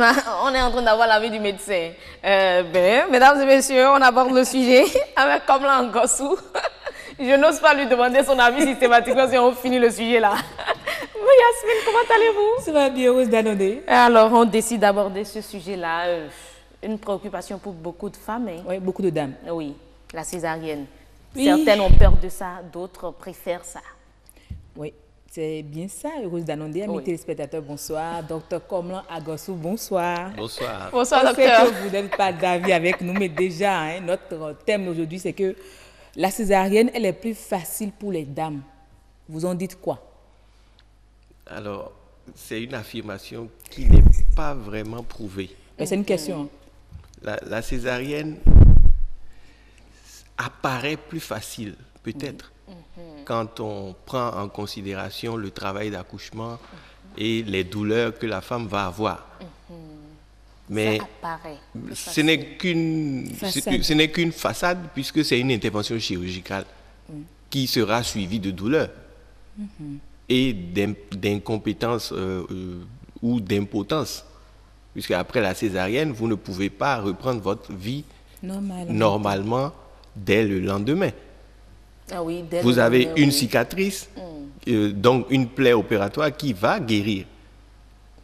est en train d'avoir l'avis du médecin. Mesdames et messieurs, on aborde le sujet avec Komla Ngossou. Je n'ose pas lui demander son avis systématiquement si on finit le sujet là. Yasmine, comment allez-vous? Ça va bien, Rose Danodé. Alors, on décide d'aborder ce sujet-là. Une préoccupation pour beaucoup de femmes. Hein? Oui, beaucoup de dames. Oui, la césarienne. Oui. Certaines ont peur de ça, d'autres préfèrent ça. Oui, c'est bien ça, Rose Danondé. Amis téléspectateurs, bonsoir. Docteur Komla Ngossou, bonsoir. Bonsoir. Bonsoir, docteur. Je sais que vous n'êtes pas d'avis avec nous, mais déjà, hein, notre thème aujourd'hui, c'est que la césarienne, elle est plus facile pour les dames. Vous en dites quoi? Alors, c'est une affirmation qui n'est pas vraiment prouvée. Mais c'est une question. La césarienne apparaît plus facile, peut-être, quand on prend en considération le travail d'accouchement et les douleurs que la femme va avoir. Mais ce n'est qu'une façade, puisque c'est une intervention chirurgicale qui sera suivie de douleurs et d'incompétence ou d'impotence. Puisque après la césarienne, vous ne pouvez pas reprendre votre vie normalement dès le lendemain. Ah oui, vous avez une cicatrice, donc une plaie opératoire qui va guérir.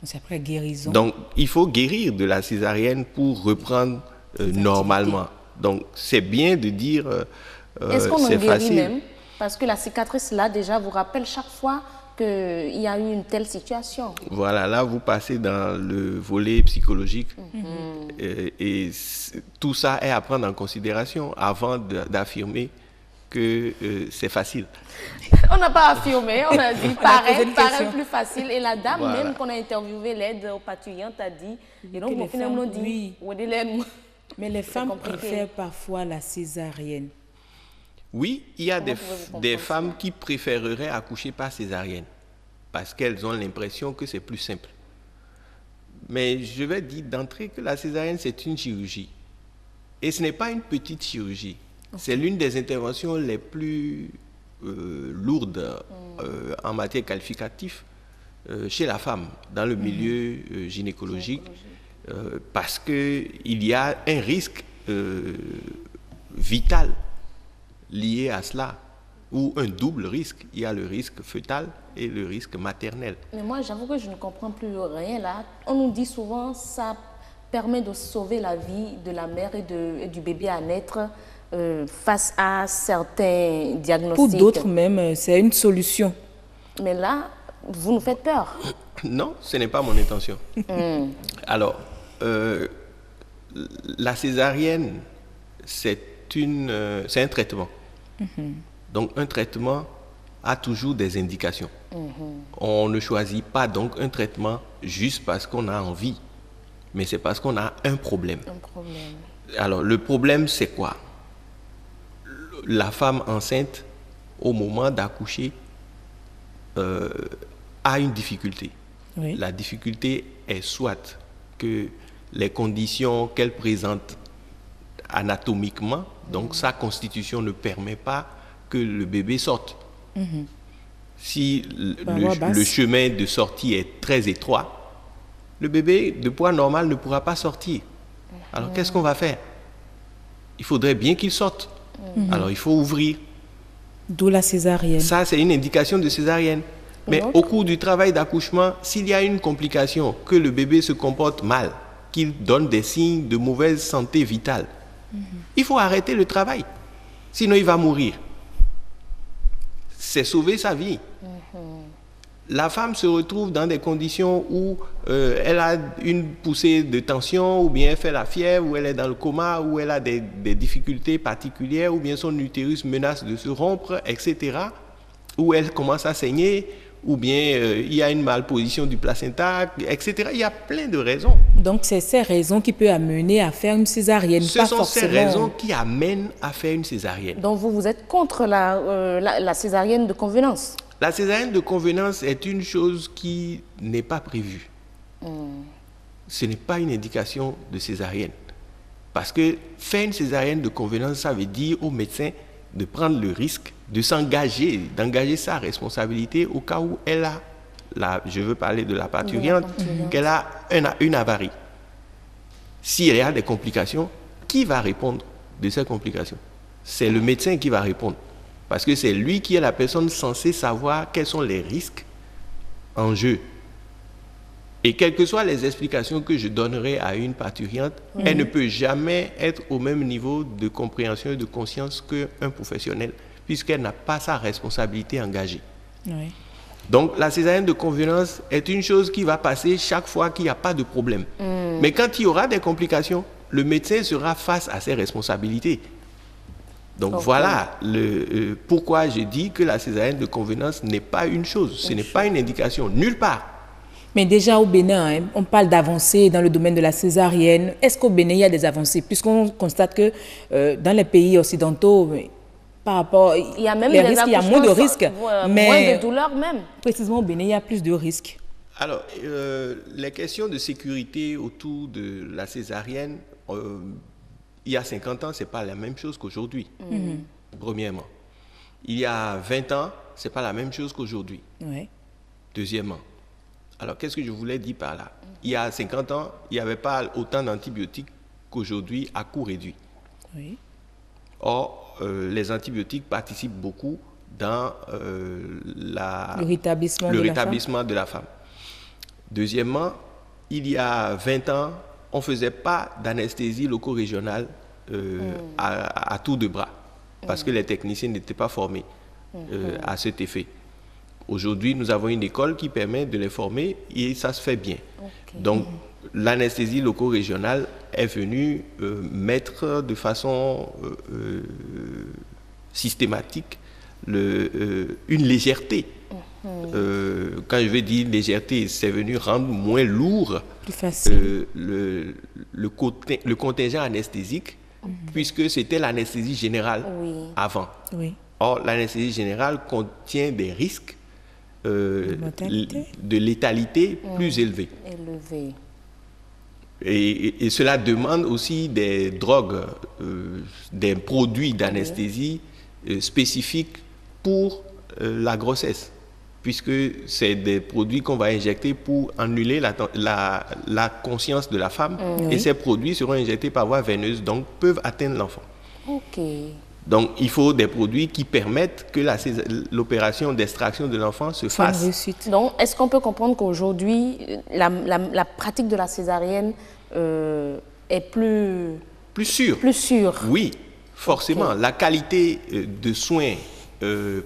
C'est après guérison. Donc il faut guérir de la césarienne pour reprendre normalement. Donc c'est bien de dire est-ce qu'on en guérit facile. même? Parce que la cicatrice là déjà vous rappelle chaque fois qu'il y a eu une telle situation. Voilà, là vous passez dans le volet psychologique et tout ça est à prendre en considération avant d'affirmer que c'est facile. On n'a pas affirmé, on a dit paraît plus facile. Et la dame même qu'on a interviewée, l'aide aux parturientes, a dit, et donc mon finalement dit, mais les femmes préfèrent parfois la césarienne. Oui, il y a des femmes qui préféreraient accoucher par césarienne parce qu'elles ont l'impression que c'est plus simple. Mais je vais dire d'entrée que la césarienne, c'est une chirurgie. Et ce n'est pas une petite chirurgie. C'est l'une des interventions les plus lourdes en matière qualificative chez la femme, dans le milieu gynécologique, parce qu'il y a un risque vital lié à cela, ou un double risque. Il y a le risque fœtal et le risque maternel. Mais moi, j'avoue que je ne comprends plus rien là. On nous dit souvent que ça permet de sauver la vie de la mère et du bébé à naître face à certains diagnostics. Pour d'autres même, c'est une solution. Mais là, vous nous faites peur. Non, ce n'est pas mon intention. Alors, la césarienne, c'est un traitement. Donc, un traitement a toujours des indications. On ne choisit pas donc un traitement juste parce qu'on a envie, mais c'est parce qu'on a un problème. Alors, le problème, c'est quoi? La femme enceinte, au moment d'accoucher, a une difficulté. Oui. La difficulté est soit que les conditions qu'elle présente anatomiquement, donc sa constitution ne permet pas que le bébé sorte. Si le chemin de sortie est très étroit, le bébé de poids normal ne pourra pas sortir. Alors qu'est-ce qu'on va faire? Il faudrait bien qu'il sorte. Alors il faut ouvrir. D'où la césarienne. Ça, c'est une indication de césarienne. Mais au cours du travail d'accouchement, s'il y a une complication, que le bébé se comporte mal, qu'il donne des signes de mauvaise santé vitale, il faut arrêter le travail. Sinon, il va mourir. C'est sauver sa vie. La femme se retrouve dans des conditions où elle a une poussée de tension, ou bien elle fait la fièvre, ou elle est dans le coma, ou elle a des difficultés particulières, ou bien son utérus menace de se rompre, etc., ou elle commence à saigner, ou bien il y a une malposition du placenta, etc. Il y a plein de raisons. Donc, c'est ces raisons qui peuvent amener à faire une césarienne. Ce sont ces raisons qui amènent à faire une césarienne. Donc, vous êtes contre la césarienne de convenance? La césarienne de convenance est une chose qui n'est pas prévue. Ce n'est pas une indication de césarienne. Parce que faire une césarienne de convenance, ça veut dire au médecin de prendre le risque de s'engager, d'engager sa responsabilité au cas où elle a, je veux parler de la parturiente, qu'elle a une avarie. S'il y a des complications, qui va répondre de ces complications? C'est le médecin qui va répondre. Parce que c'est lui qui est la personne censée savoir quels sont les risques en jeu. Et quelles que soient les explications que je donnerai à une parturiente, elle ne peut jamais être au même niveau de compréhension et de conscience qu'un professionnel, puisqu'elle n'a pas sa responsabilité engagée. Oui. Donc, la césarienne de convenance est une chose qui va passer chaque fois qu'il n'y a pas de problème. Mais quand il y aura des complications, le médecin sera face à ses responsabilités. Donc voilà pourquoi je dis que la césarienne de convenance n'est pas une chose, ce n'est pas une indication, nulle part. Mais déjà au Bénin, on parle d'avancées dans le domaine de la césarienne. Est-ce qu'au Bénin, il y a des avancées? Puisqu'on constate que dans les pays occidentaux, par rapport il y a même les risques, il y a moins de risques. Mais moins de douleurs même. Précisément au Bénin, il y a plus de risques. Alors, les questions de sécurité autour de la césarienne, il y a 50 ans, ce n'est pas la même chose qu'aujourd'hui, premièrement. Il y a 20 ans, ce n'est pas la même chose qu'aujourd'hui, deuxièmement. Alors, qu'est-ce que je voulais dire par là? Il y a 50 ans, il n'y avait pas autant d'antibiotiques qu'aujourd'hui à coût réduit. Or, les antibiotiques participent beaucoup dans le rétablissement de la femme. Deuxièmement, il y a 20 ans, on ne faisait pas d'anesthésie loco-régionale à tour de bras, parce que les techniciens n'étaient pas formés à cet effet. Aujourd'hui, nous avons une école qui permet de les former et ça se fait bien. Donc, l'anesthésie loco-régionale est venue mettre de façon systématique une légèreté. Quand je veux dire légèreté, c'est venu rendre moins lourd le contingent anesthésique, puisque c'était l'anesthésie générale avant. Or, l'anesthésie générale contient des risques de létalité plus élevés. Et cela demande aussi des drogues, des produits d'anesthésie spécifiques pour la grossesse, puisque c'est des produits qu'on va injecter pour annuler la conscience de la femme, et ces produits seront injectés par voie veineuse, donc peuvent atteindre l'enfant. Ok. Donc, il faut des produits qui permettent que l'opération d'extraction de l'enfant se fasse. Donc, est-ce qu'on peut comprendre qu'aujourd'hui, la pratique de la césarienne est plus sûre? Plus sûre. Oui, forcément. Okay. La qualité de soins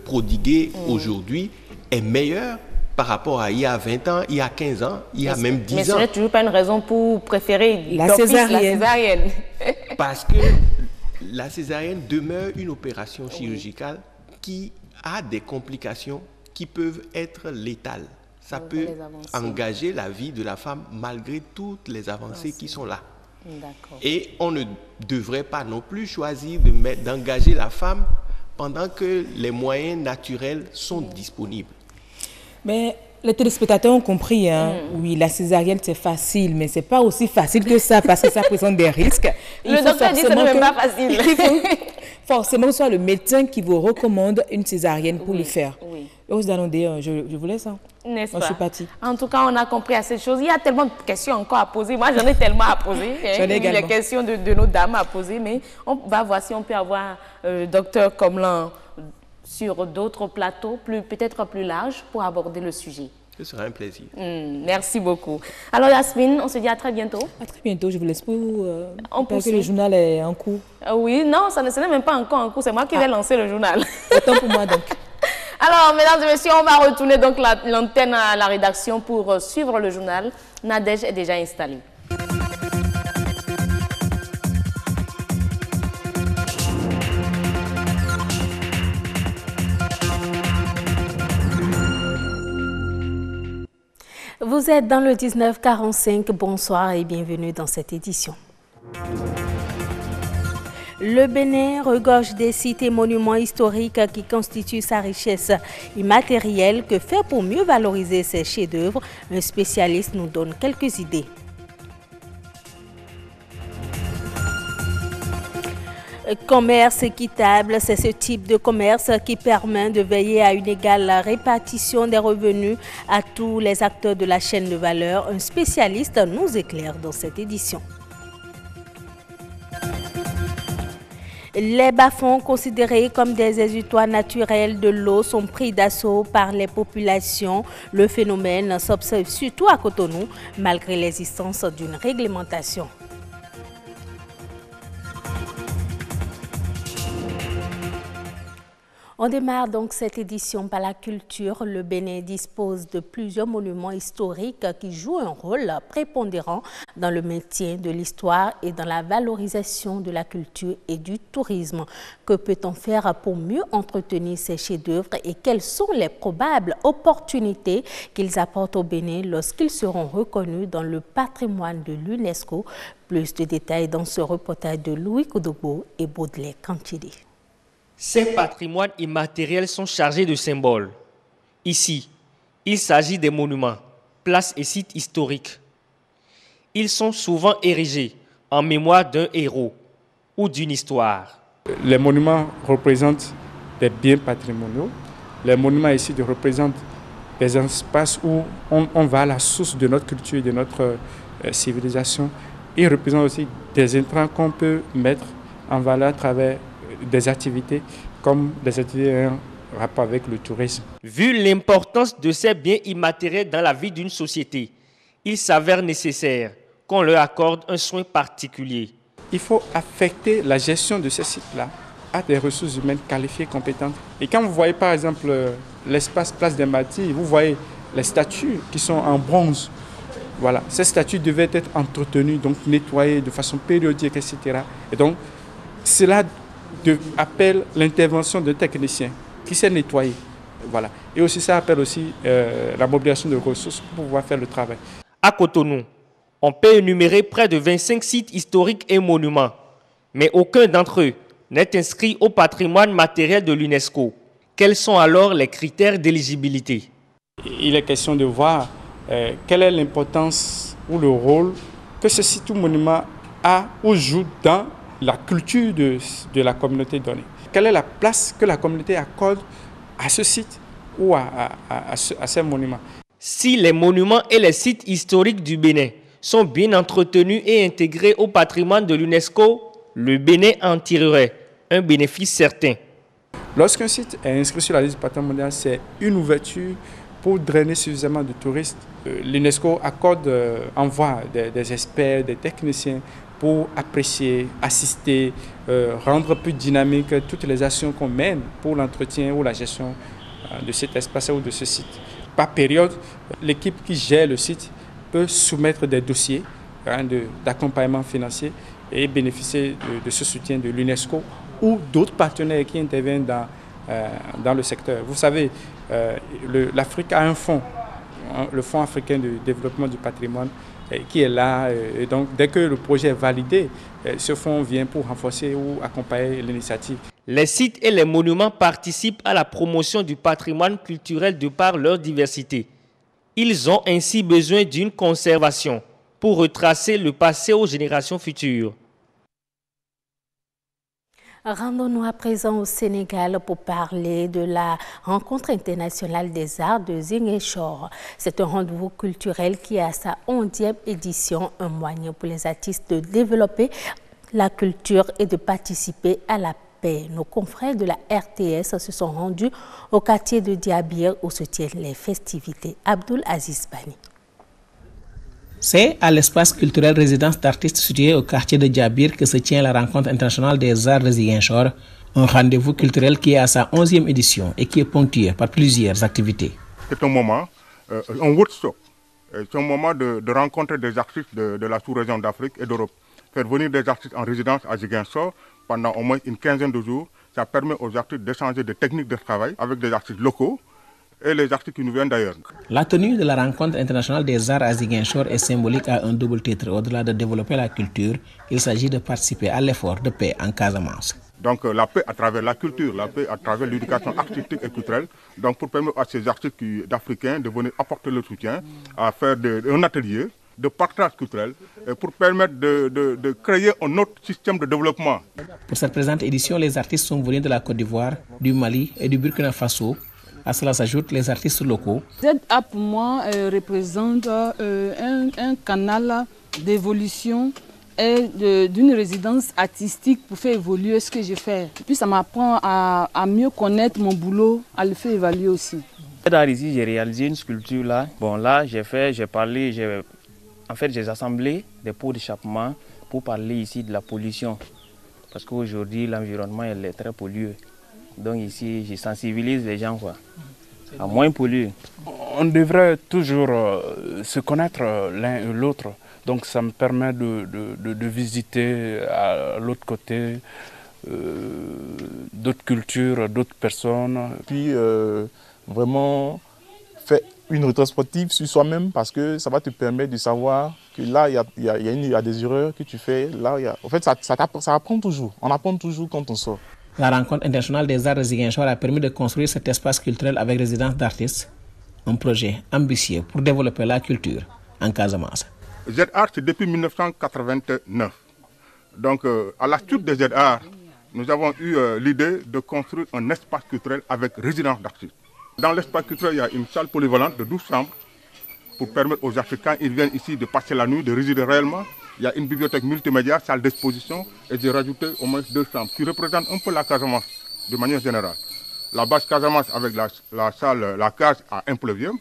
prodigués aujourd'hui est meilleure par rapport à il y a 20 ans, il y a 15 ans, il y a même 10 ans. Mais ce n'est toujours pas une raison pour préférer la césarienne. Parce que la césarienne demeure une opération chirurgicale qui a des complications qui peuvent être létales. Ça peut engager la vie de la femme malgré toutes les avancées qui sont là. Et on ne devrait pas non plus choisir d'engager la femme pendant que les moyens naturels sont disponibles. Mais les téléspectateurs ont compris, hein? Oui, la césarienne c'est facile, mais c'est pas aussi facile que ça parce que ça présente des risques. Le docteur dit que ce n'est même pas facile. Il faut forcément que ce soit le médecin qui vous recommande une césarienne pour le faire. Oui. Je vous laisse. Hein. N'est-ce pas? Je suis partie. En tout cas, on a compris assez de choses. Il y a tellement de questions encore à poser. Moi, j'en ai tellement à poser. J'en ai également. Les questions de nos dames à poser, mais on va voir si on peut avoir docteur Komlan sur d'autres plateaux, peut-être plus larges, pour aborder le sujet. Ce sera un plaisir. Merci beaucoup. Alors Yasmine, on se dit à très bientôt. À très bientôt, je vous laisse pour parce que le journal est en cours. Oui, non, ce n'est même pas encore en cours, c'est moi qui vais lancer le journal. Autant pour moi donc. Alors, mesdames et messieurs, on va retourner donc l'antenne à la rédaction pour suivre le journal. Nadège est déjà installée. Vous êtes dans le 1945. Bonsoir et bienvenue dans cette édition. Le Bénin regorge des sites et monuments historiques qui constituent sa richesse immatérielle. Que faire pour mieux valoriser ses chefs-d'œuvre? Un spécialiste nous donne quelques idées. Commerce équitable, c'est ce type de commerce qui permet de veiller à une égale répartition des revenus à tous les acteurs de la chaîne de valeur. Un spécialiste nous éclaire dans cette édition. Les bas-fonds, considérés comme des exutoires naturels de l'eau, sont pris d'assaut par les populations. Le phénomène s'observe surtout à Cotonou, malgré l'existence d'une réglementation. On démarre donc cette édition par la culture. Le Bénin dispose de plusieurs monuments historiques qui jouent un rôle prépondérant dans le maintien de l'histoire et dans la valorisation de la culture et du tourisme. Que peut-on faire pour mieux entretenir ces chefs-d'œuvre et quelles sont les probables opportunités qu'ils apportent au Bénin lorsqu'ils seront reconnus dans le patrimoine de l'UNESCO? Plus de détails dans ce reportage de Louis Koudogbo et Baudelaire Kantidi. Ces patrimoines immatériels sont chargés de symboles. Ici, il s'agit des monuments, places et sites historiques. Ils sont souvent érigés en mémoire d'un héros ou d'une histoire. Les monuments représentent des biens patrimoniaux. Les monuments ici représentent des espaces où on va à la source de notre culture et de notre civilisation. Ils représentent aussi des intrants qu'on peut mettre en valeur à travers des activités comme des activités en rapport avec le tourisme. Vu l'importance de ces biens immatériels dans la vie d'une société, il s'avère nécessaire qu'on leur accorde un soin particulier. Il faut affecter la gestion de ces sites-là à des ressources humaines qualifiées, compétentes. Et quand vous voyez par exemple l'espace Place des Martyrs, vous voyez les statues qui sont en bronze. Voilà, ces statues devaient être entretenues, donc nettoyées de façon périodique, etc. Et donc, cela appelle l'intervention de techniciens qui sait nettoyer. Voilà. Et aussi ça appelle aussi la mobilisation de ressources pour pouvoir faire le travail. À Cotonou, on peut énumérer près de 25 sites historiques et monuments, mais aucun d'entre eux n'est inscrit au patrimoine matériel de l'UNESCO. Quels sont alors les critères d'éligibilité? Il est question de voir quelle est l'importance ou le rôle que ce site ou monument a ou joue dans la culture de la communauté donnée. Quelle est la place que la communauté accorde à ce site ou à ces monuments? Si les monuments et les sites historiques du Bénin sont bien entretenus et intégrés au patrimoine de l'UNESCO, le Bénin en tirerait un bénéfice certain. Lorsqu'un site est inscrit sur la liste du patrimoine mondial, c'est une ouverture pour drainer suffisamment de touristes. L'UNESCO envoie des experts, des techniciens pour apprécier, assister, rendre plus dynamique toutes les actions qu'on mène pour l'entretien ou la gestion de cet espace ou de ce site. Par période, l'équipe qui gère le site peut soumettre des dossiers d'accompagnement financier et bénéficier de ce soutien de l'UNESCO ou d'autres partenaires qui interviennent dans le secteur. Vous savez, l'Afrique a un fonds, le Fonds africain de développement du patrimoine, qui est là. Et donc, dès que le projet est validé, ce fonds vient pour renforcer ou accompagner l'initiative. Les sites et les monuments participent à la promotion du patrimoine culturel de par leur diversité. Ils ont ainsi besoin d'une conservation pour retracer le passé aux générations futures. Rendons-nous à présent au Sénégal pour parler de la rencontre internationale des arts de Ziguinchor. C'est un rendez-vous culturel qui a sa 11e édition, un moyen pour les artistes de développer la culture et de participer à la paix. Nos confrères de la RTS se sont rendus au quartier de Diabir où se tiennent les festivités. Abdul Aziz Bani. C'est à l'espace culturel résidence d'artistes situé au quartier de Diabir que se tient la rencontre internationale des arts de Ziguinchor, un rendez-vous culturel qui est à sa 11e édition et qui est ponctué par plusieurs activités. C'est un moment, un workshop, c'est un moment de rencontrer des artistes de la sous-région d'Afrique et d'Europe. Faire venir des artistes en résidence à Ziguinchor pendant au moins une quinzaine de jours, ça permet aux artistes d'échanger des techniques de travail avec des artistes locaux et les artistes qui nous viennent d'ailleurs. La tenue de la rencontre internationale des arts à Ziguinchor est symbolique à un double titre. Au-delà de développer la culture, il s'agit de participer à l'effort de paix en Casamance. Donc la paix à travers la culture, la paix à travers l'éducation artistique et culturelle, donc pour permettre à ces artistes d'Africains de venir apporter leur soutien, à faire un atelier de partage culturel pour permettre de créer un autre système de développement. Pour cette présente édition, les artistes sont venus de la Côte d'Ivoire, du Mali et du Burkina Faso. À cela s'ajoutent les artistes locaux. ZA pour moi représente un canal d'évolution et d'une résidence artistique pour faire évoluer ce que je fais. Puis ça m'apprend à mieux connaître mon boulot, à le faire évaluer aussi. Ici, j'ai réalisé une sculpture là. Bon là, j'ai assemblé des pots d'échappement pour parler ici de la pollution. Parce qu'aujourd'hui, l'environnement est très pollué. Donc ici, je sensibilise les gens à moins polluer. On devrait toujours se connaître l'un et l'autre. Donc ça me permet de visiter à l'autre côté d'autres cultures, d'autres personnes. Puis vraiment faire une rétrospective sur soi-même parce que ça va te permettre de savoir que là, il y a des erreurs que tu fais. Là, en fait, ça apprend toujours. On apprend toujours quand on sort. La rencontre internationale des arts de Ziguinchor a permis de construire cet espace culturel avec résidence d'artistes, un projet ambitieux pour développer la culture en Casamance. ZAR, c'est depuis 1989. Donc, à la suite de ZAR, nous avons eu l'idée de construire un espace culturel avec résidence d'artistes. Dans l'espace culturel, il y a une salle polyvalente de 12 chambres pour permettre aux Africains, ils viennent ici de passer la nuit, de résider réellement. Il y a une bibliothèque multimédia, salle d'exposition, et j'ai rajouté au moins 2 chambres qui représentent un peu la Casamance de manière générale. La base Casamance avec la case à impluvium,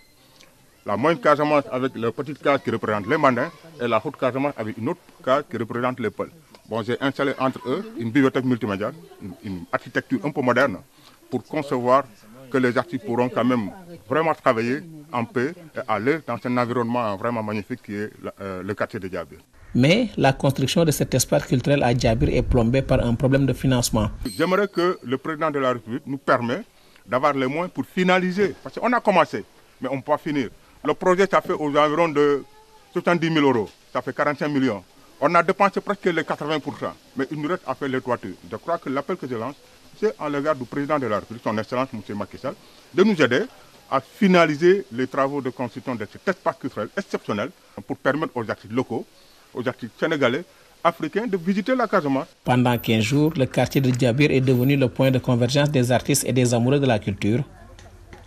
la moyenne Casamance avec la petite case qui représente les Mandins, et la haute Casamance avec une autre case qui représente les Peuls. Bon, j'ai installé entre eux une bibliothèque multimédia, une architecture un peu moderne, pour concevoir que les artistes pourront quand même vraiment travailler en paix et à l'aise dans un environnement vraiment magnifique qui est le quartier de Diabir. Mais la construction de cet espace culturel à Diabir est plombée par un problème de financement. J'aimerais que le président de la République nous permette d'avoir les moyens pour finaliser. Parce qu'on a commencé, mais on ne peut pas finir. Le projet, ça fait aux environs de 70 000 €. Ça fait 45 millions. On a dépensé presque les 80%. Mais il nous reste à faire les toitures. Je crois que l'appel que je lance, c'est en l'égard du président de la République, son Excellence M. Macky Sall, de nous aider à finaliser les travaux de construction de cet espace culturel exceptionnel pour permettre aux artistes locaux, aux artistes sénégalais, africains de visiter la Casamance. Pendant 15 jours, le quartier de Diabir est devenu le point de convergence des artistes et des amoureux de la culture.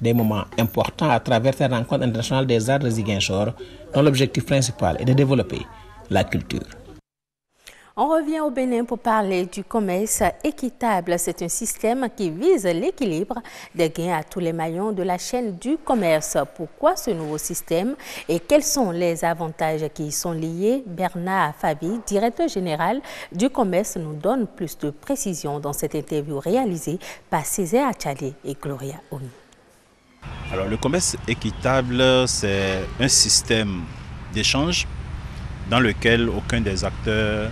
Des moments importants à travers cette rencontre internationale des arts de Ziguinchor, dont l'objectif principal est de développer la culture. On revient au Bénin pour parler du commerce équitable. C'est un système qui vise l'équilibre des gains à tous les maillons de la chaîne du commerce. Pourquoi ce nouveau système et quels sont les avantages qui y sont liés? Bernard Fabi, directeur général du commerce, nous donne plus de précisions dans cette interview réalisée par Césaire Achali et Gloria Oni. Alors, le commerce équitable, c'est un système d'échange dans lequel aucun des acteurs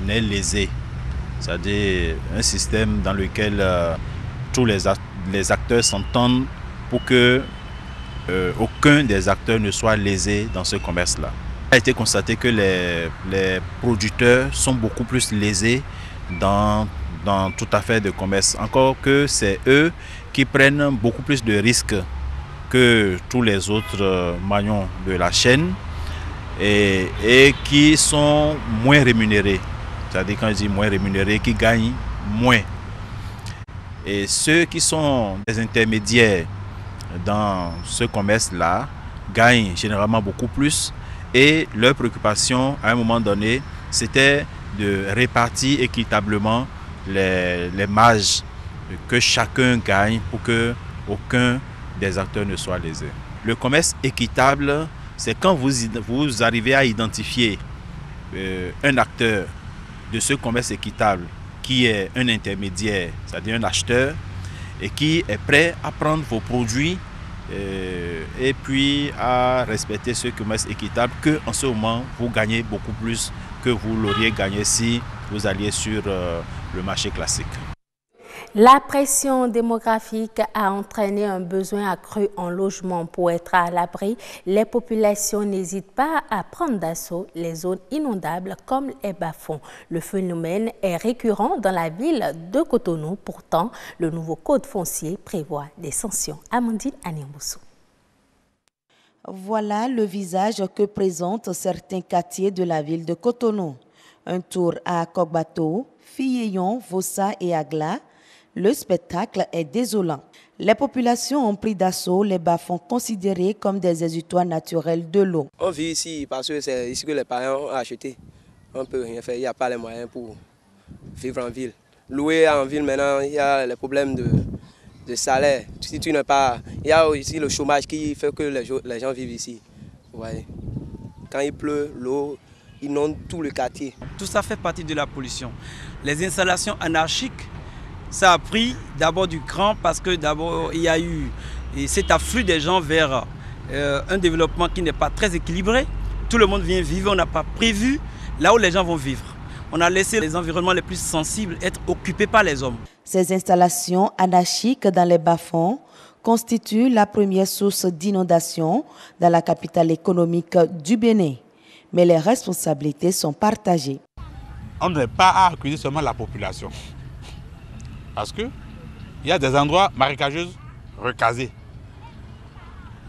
n'est lésé. C'est-à-dire un système dans lequel tous les acteurs s'entendent pour que aucun des acteurs ne soit lésé dans ce commerce-là. Il a été constaté que les producteurs sont beaucoup plus lésés dans toute affaire de commerce. Encore que c'est eux qui prennent beaucoup plus de risques que tous les autres maillons de la chaîne et qui sont moins rémunérés. C'est-à-dire, quand je dis moins rémunérés, qui gagnent moins. Et ceux qui sont des intermédiaires dans ce commerce-là gagnent généralement beaucoup plus. Et leur préoccupation, à un moment donné, c'était de répartir équitablement les marges que chacun gagne pour que aucun des acteurs ne soit lésé. Le commerce équitable, c'est quand vous arrivez à identifier un acteur de ce commerce équitable qui est un intermédiaire, c'est-à-dire un acheteur, et qui est prêt à prendre vos produits et puis à respecter ce commerce équitable, qu'en ce moment, vous gagnez beaucoup plus que vous l'auriez gagné si vous alliez sur le marché classique. La pression démographique a entraîné un besoin accru en logement. Pour être à l'abri, les populations n'hésitent pas à prendre d'assaut les zones inondables comme les bas-fonds. Le phénomène est récurrent dans la ville de Cotonou. Pourtant, le nouveau code foncier prévoit des sanctions. Amandine Aniamboussou. Voilà le visage que présentent certains quartiers de la ville de Cotonou. Un tour à Kokbato, Filleyon, Vossa et Agla. Le spectacle est désolant. Les populations ont pris d'assaut les bas-fonds considérés comme des exutoires naturels de l'eau. On vit ici parce que c'est ici que les parents ont acheté. On ne peut rien faire, il n'y a pas les moyens pour vivre en ville. Louer en ville maintenant, il y a les problèmes de salaire. Si tu n'as pas, il y a aussi le chômage qui fait que les gens vivent ici. Ouais. Quand il pleut, l'eau inonde tout le quartier. Tout ça fait partie de la pollution. Les installations anarchiques, ça a pris d'abord du cran parce que d'abord il y a eu cet afflux des gens vers un développement qui n'est pas très équilibré. Tout le monde vient vivre, on n'a pas prévu là où les gens vont vivre. On a laissé les environnements les plus sensibles être occupés par les hommes. Ces installations anarchiques dans les bas-fonds constituent la première source d'inondation dans la capitale économique du Bénin. Mais les responsabilités sont partagées. On ne doit pas accuser seulement la population. Parce qu'il y a des endroits marécageux recasés.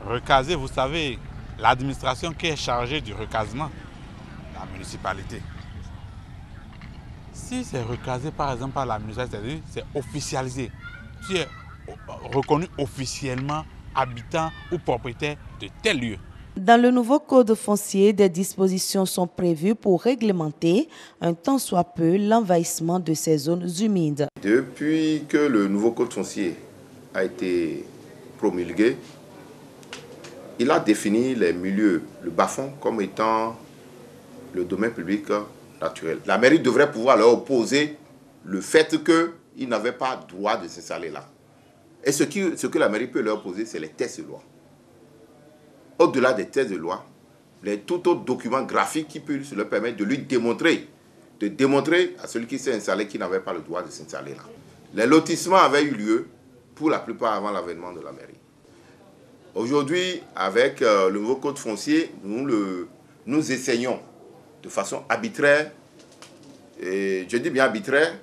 Recasés, vous savez, l'administration qui est chargée du recasement, la municipalité. Si c'est recasé par exemple par la municipalité, c'est officialisé. Tu es reconnu officiellement habitant ou propriétaire de tel lieu. Dans le nouveau code foncier, des dispositions sont prévues pour réglementer un tant soit peu l'envahissement de ces zones humides. Depuis que le nouveau code foncier a été promulgué, il a défini les milieux, le bas-fond, comme étant le domaine public naturel. La mairie devrait pouvoir leur opposer le fait qu'ils n'avaient pas droit de s'installer là. Et ce que la mairie peut leur opposer, c'est les textes de loi. Au-delà des textes de loi, tout autre document graphique qui peut leur permettre de lui démontrer, à celui qui s'est installé qu'il n'avait pas le droit de s'installer là. Les lotissements avaient eu lieu pour la plupart avant l'avènement de la mairie. Aujourd'hui, avec le nouveau code foncier, nous essayons de façon arbitraire, et je dis bien arbitraire,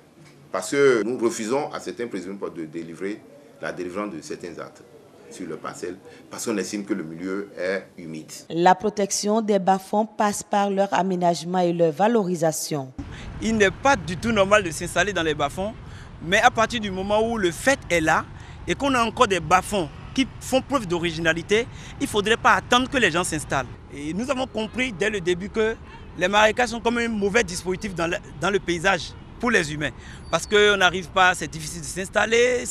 parce que nous refusons à certains présidents de délivrer la délivrance de certains actes sur le parcelle, parce qu'on estime que le milieu est humide. La protection des bas-fonds passe par leur aménagement et leur valorisation. Il n'est pas du tout normal de s'installer dans les bas-fonds, mais à partir du moment où le fait est là et qu'on a encore des bas-fonds qui font preuve d'originalité, il ne faudrait pas attendre que les gens s'installent. Et nous avons compris dès le début que les marécages sont comme un mauvais dispositif dans le paysage pour les humains. Parce qu'on n'arrive pas, c'est difficile de s'installer,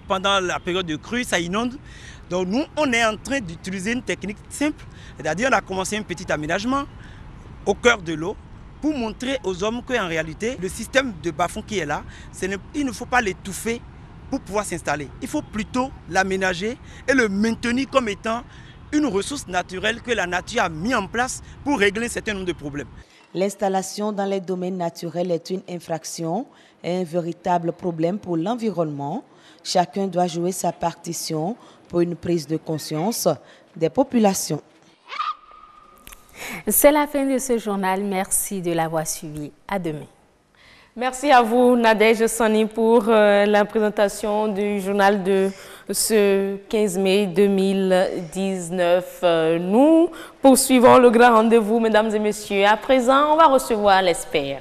pendant la période de crue, ça inonde. Donc nous, on est en train d'utiliser une technique simple, c'est-à-dire on a commencé un petit aménagement au cœur de l'eau pour montrer aux hommes qu'en réalité, le système de bas-fond qui est là, il ne faut pas l'étouffer pour pouvoir s'installer. Il faut plutôt l'aménager et le maintenir comme étant une ressource naturelle que la nature a mis en place pour régler un certain nombre de problèmes. L'installation dans les domaines naturels est une infraction et un véritable problème pour l'environnement. Chacun doit jouer sa partition pour une prise de conscience des populations. C'est la fin de ce journal. Merci de l'avoir suivi. À demain. Merci à vous, Nadège Sani, pour la présentation du journal de ce 15 mai 2019. Nous poursuivons le grand rendez-vous, mesdames et messieurs. À présent, on va recevoir l'expert.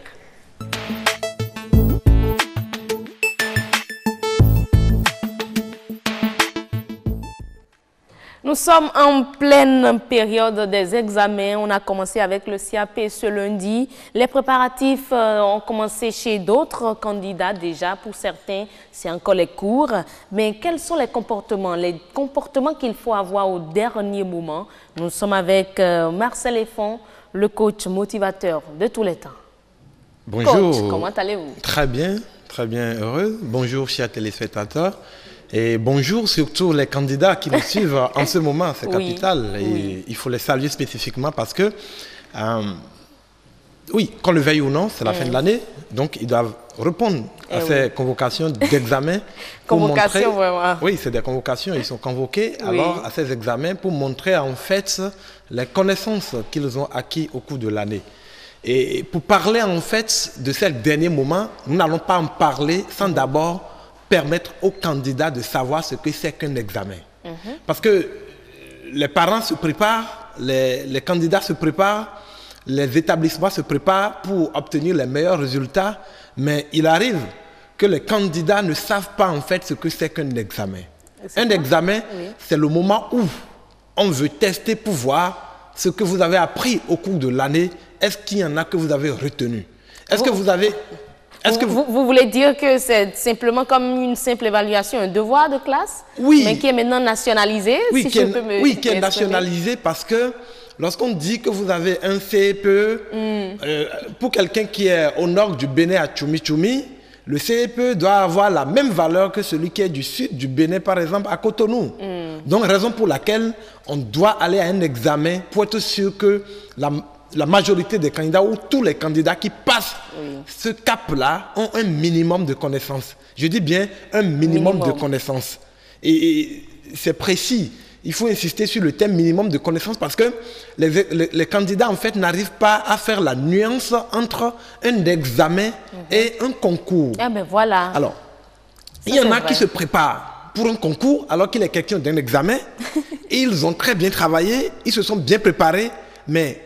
Nous sommes en pleine période des examens. On a commencé avec le CAP ce lundi. Les préparatifs ont commencé chez d'autres candidats déjà. Pour certains, c'est encore les cours. Mais quels sont les comportements qu'il faut avoir au dernier moment? Nous sommes avec Marcel Effon, le coach motivateur de tous les temps. Bonjour. Coach, comment allez-vous? Très bien, heureux. Bonjour, chers téléspectateurs. Et bonjour surtout les candidats qui nous suivent en ce moment, c'est capital. Et il faut les saluer spécifiquement parce que, oui, qu'on le veuille ou non, c'est la fin de l'année, donc ils doivent répondre à ces convocations d'examen. Convocations, vraiment. Oui, c'est des convocations, ils sont convoqués alors à ces examens pour montrer en fait les connaissances qu'ils ont acquis au cours de l'année. Et pour parler en fait de ces derniers moments, nous n'allons pas en parler sans d'abord permettre aux candidats de savoir ce que c'est qu'un examen. Parce que les parents se préparent, les candidats se préparent, les établissements se préparent pour obtenir les meilleurs résultats, mais il arrive que les candidats ne savent pas en fait ce que c'est qu'un examen. Un examen, c'est le moment où on veut tester pour voir ce que vous avez appris au cours de l'année. Est-ce qu'il y en a que vous avez retenu? Est-ce que vous avez... Vous voulez dire que c'est simplement comme une simple évaluation, un devoir de classe, mais qui est maintenant nationalisé? Oui, qui est nationalisé parce que lorsqu'on dit que vous avez un CEPE, pour quelqu'un qui est au nord du Bénin à Tchoumi-Tchoumi, le CEPE doit avoir la même valeur que celui qui est du sud du Bénin, par exemple, à Cotonou. Donc, raison pour laquelle on doit aller à un examen pour être sûr que la majorité des candidats ou tous les candidats qui passent ce cap-là ont un minimum de connaissances. Je dis bien un minimum de connaissances. Et c'est précis. Il faut insister sur le thème minimum de connaissances parce que les candidats, en fait, n'arrivent pas à faire la nuance entre un examen et un concours. Ah ben voilà. Alors, il y en a qui se préparent pour un concours alors qu'il est question d'un examen. Et ils ont très bien travaillé, ils se sont bien préparés, mais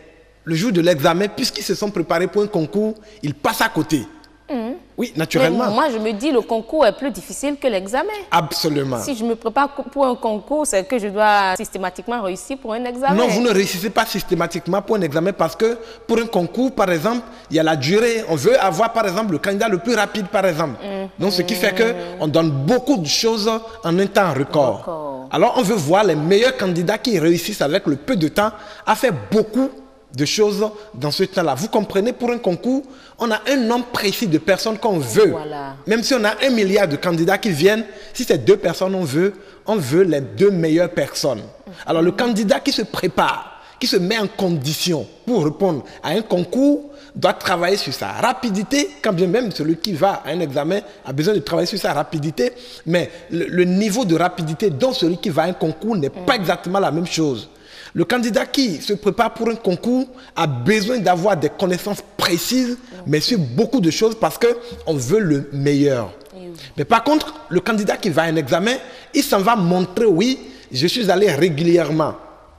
le jour de l'examen, puisqu'ils se sont préparés pour un concours, ils passent à côté. Oui, naturellement. Mais moi, je me dis, le concours est plus difficile que l'examen. Absolument. Si je me prépare pour un concours, c'est que je dois systématiquement réussir pour un examen. Non, vous ne réussissez pas systématiquement pour un examen parce que pour un concours, par exemple, il y a la durée. On veut avoir, par exemple, le candidat le plus rapide, par exemple. Donc, ce qui fait qu'on donne beaucoup de choses en un temps record. Alors, on veut voir les meilleurs candidats qui réussissent avec le peu de temps à faire beaucoup de choses dans ce temps-là. Vous comprenez, pour un concours, on a un nombre précis de personnes qu'on veut. Même si on a 1 milliard de candidats qui viennent, si c'est 2 personnes on veut les 2 meilleures personnes. Alors le candidat qui se prépare, qui se met en condition pour répondre à un concours, doit travailler sur sa rapidité, quand bien même celui qui va à un examen a besoin de travailler sur sa rapidité, mais le niveau de rapidité dont celui qui va à un concours n'est pas exactement la même chose. Le candidat qui se prépare pour un concours a besoin d'avoir des connaissances précises, mais sur beaucoup de choses parce qu'on veut le meilleur. Mais par contre, le candidat qui va à un examen, il s'en va montrer, oui, je suis allé régulièrement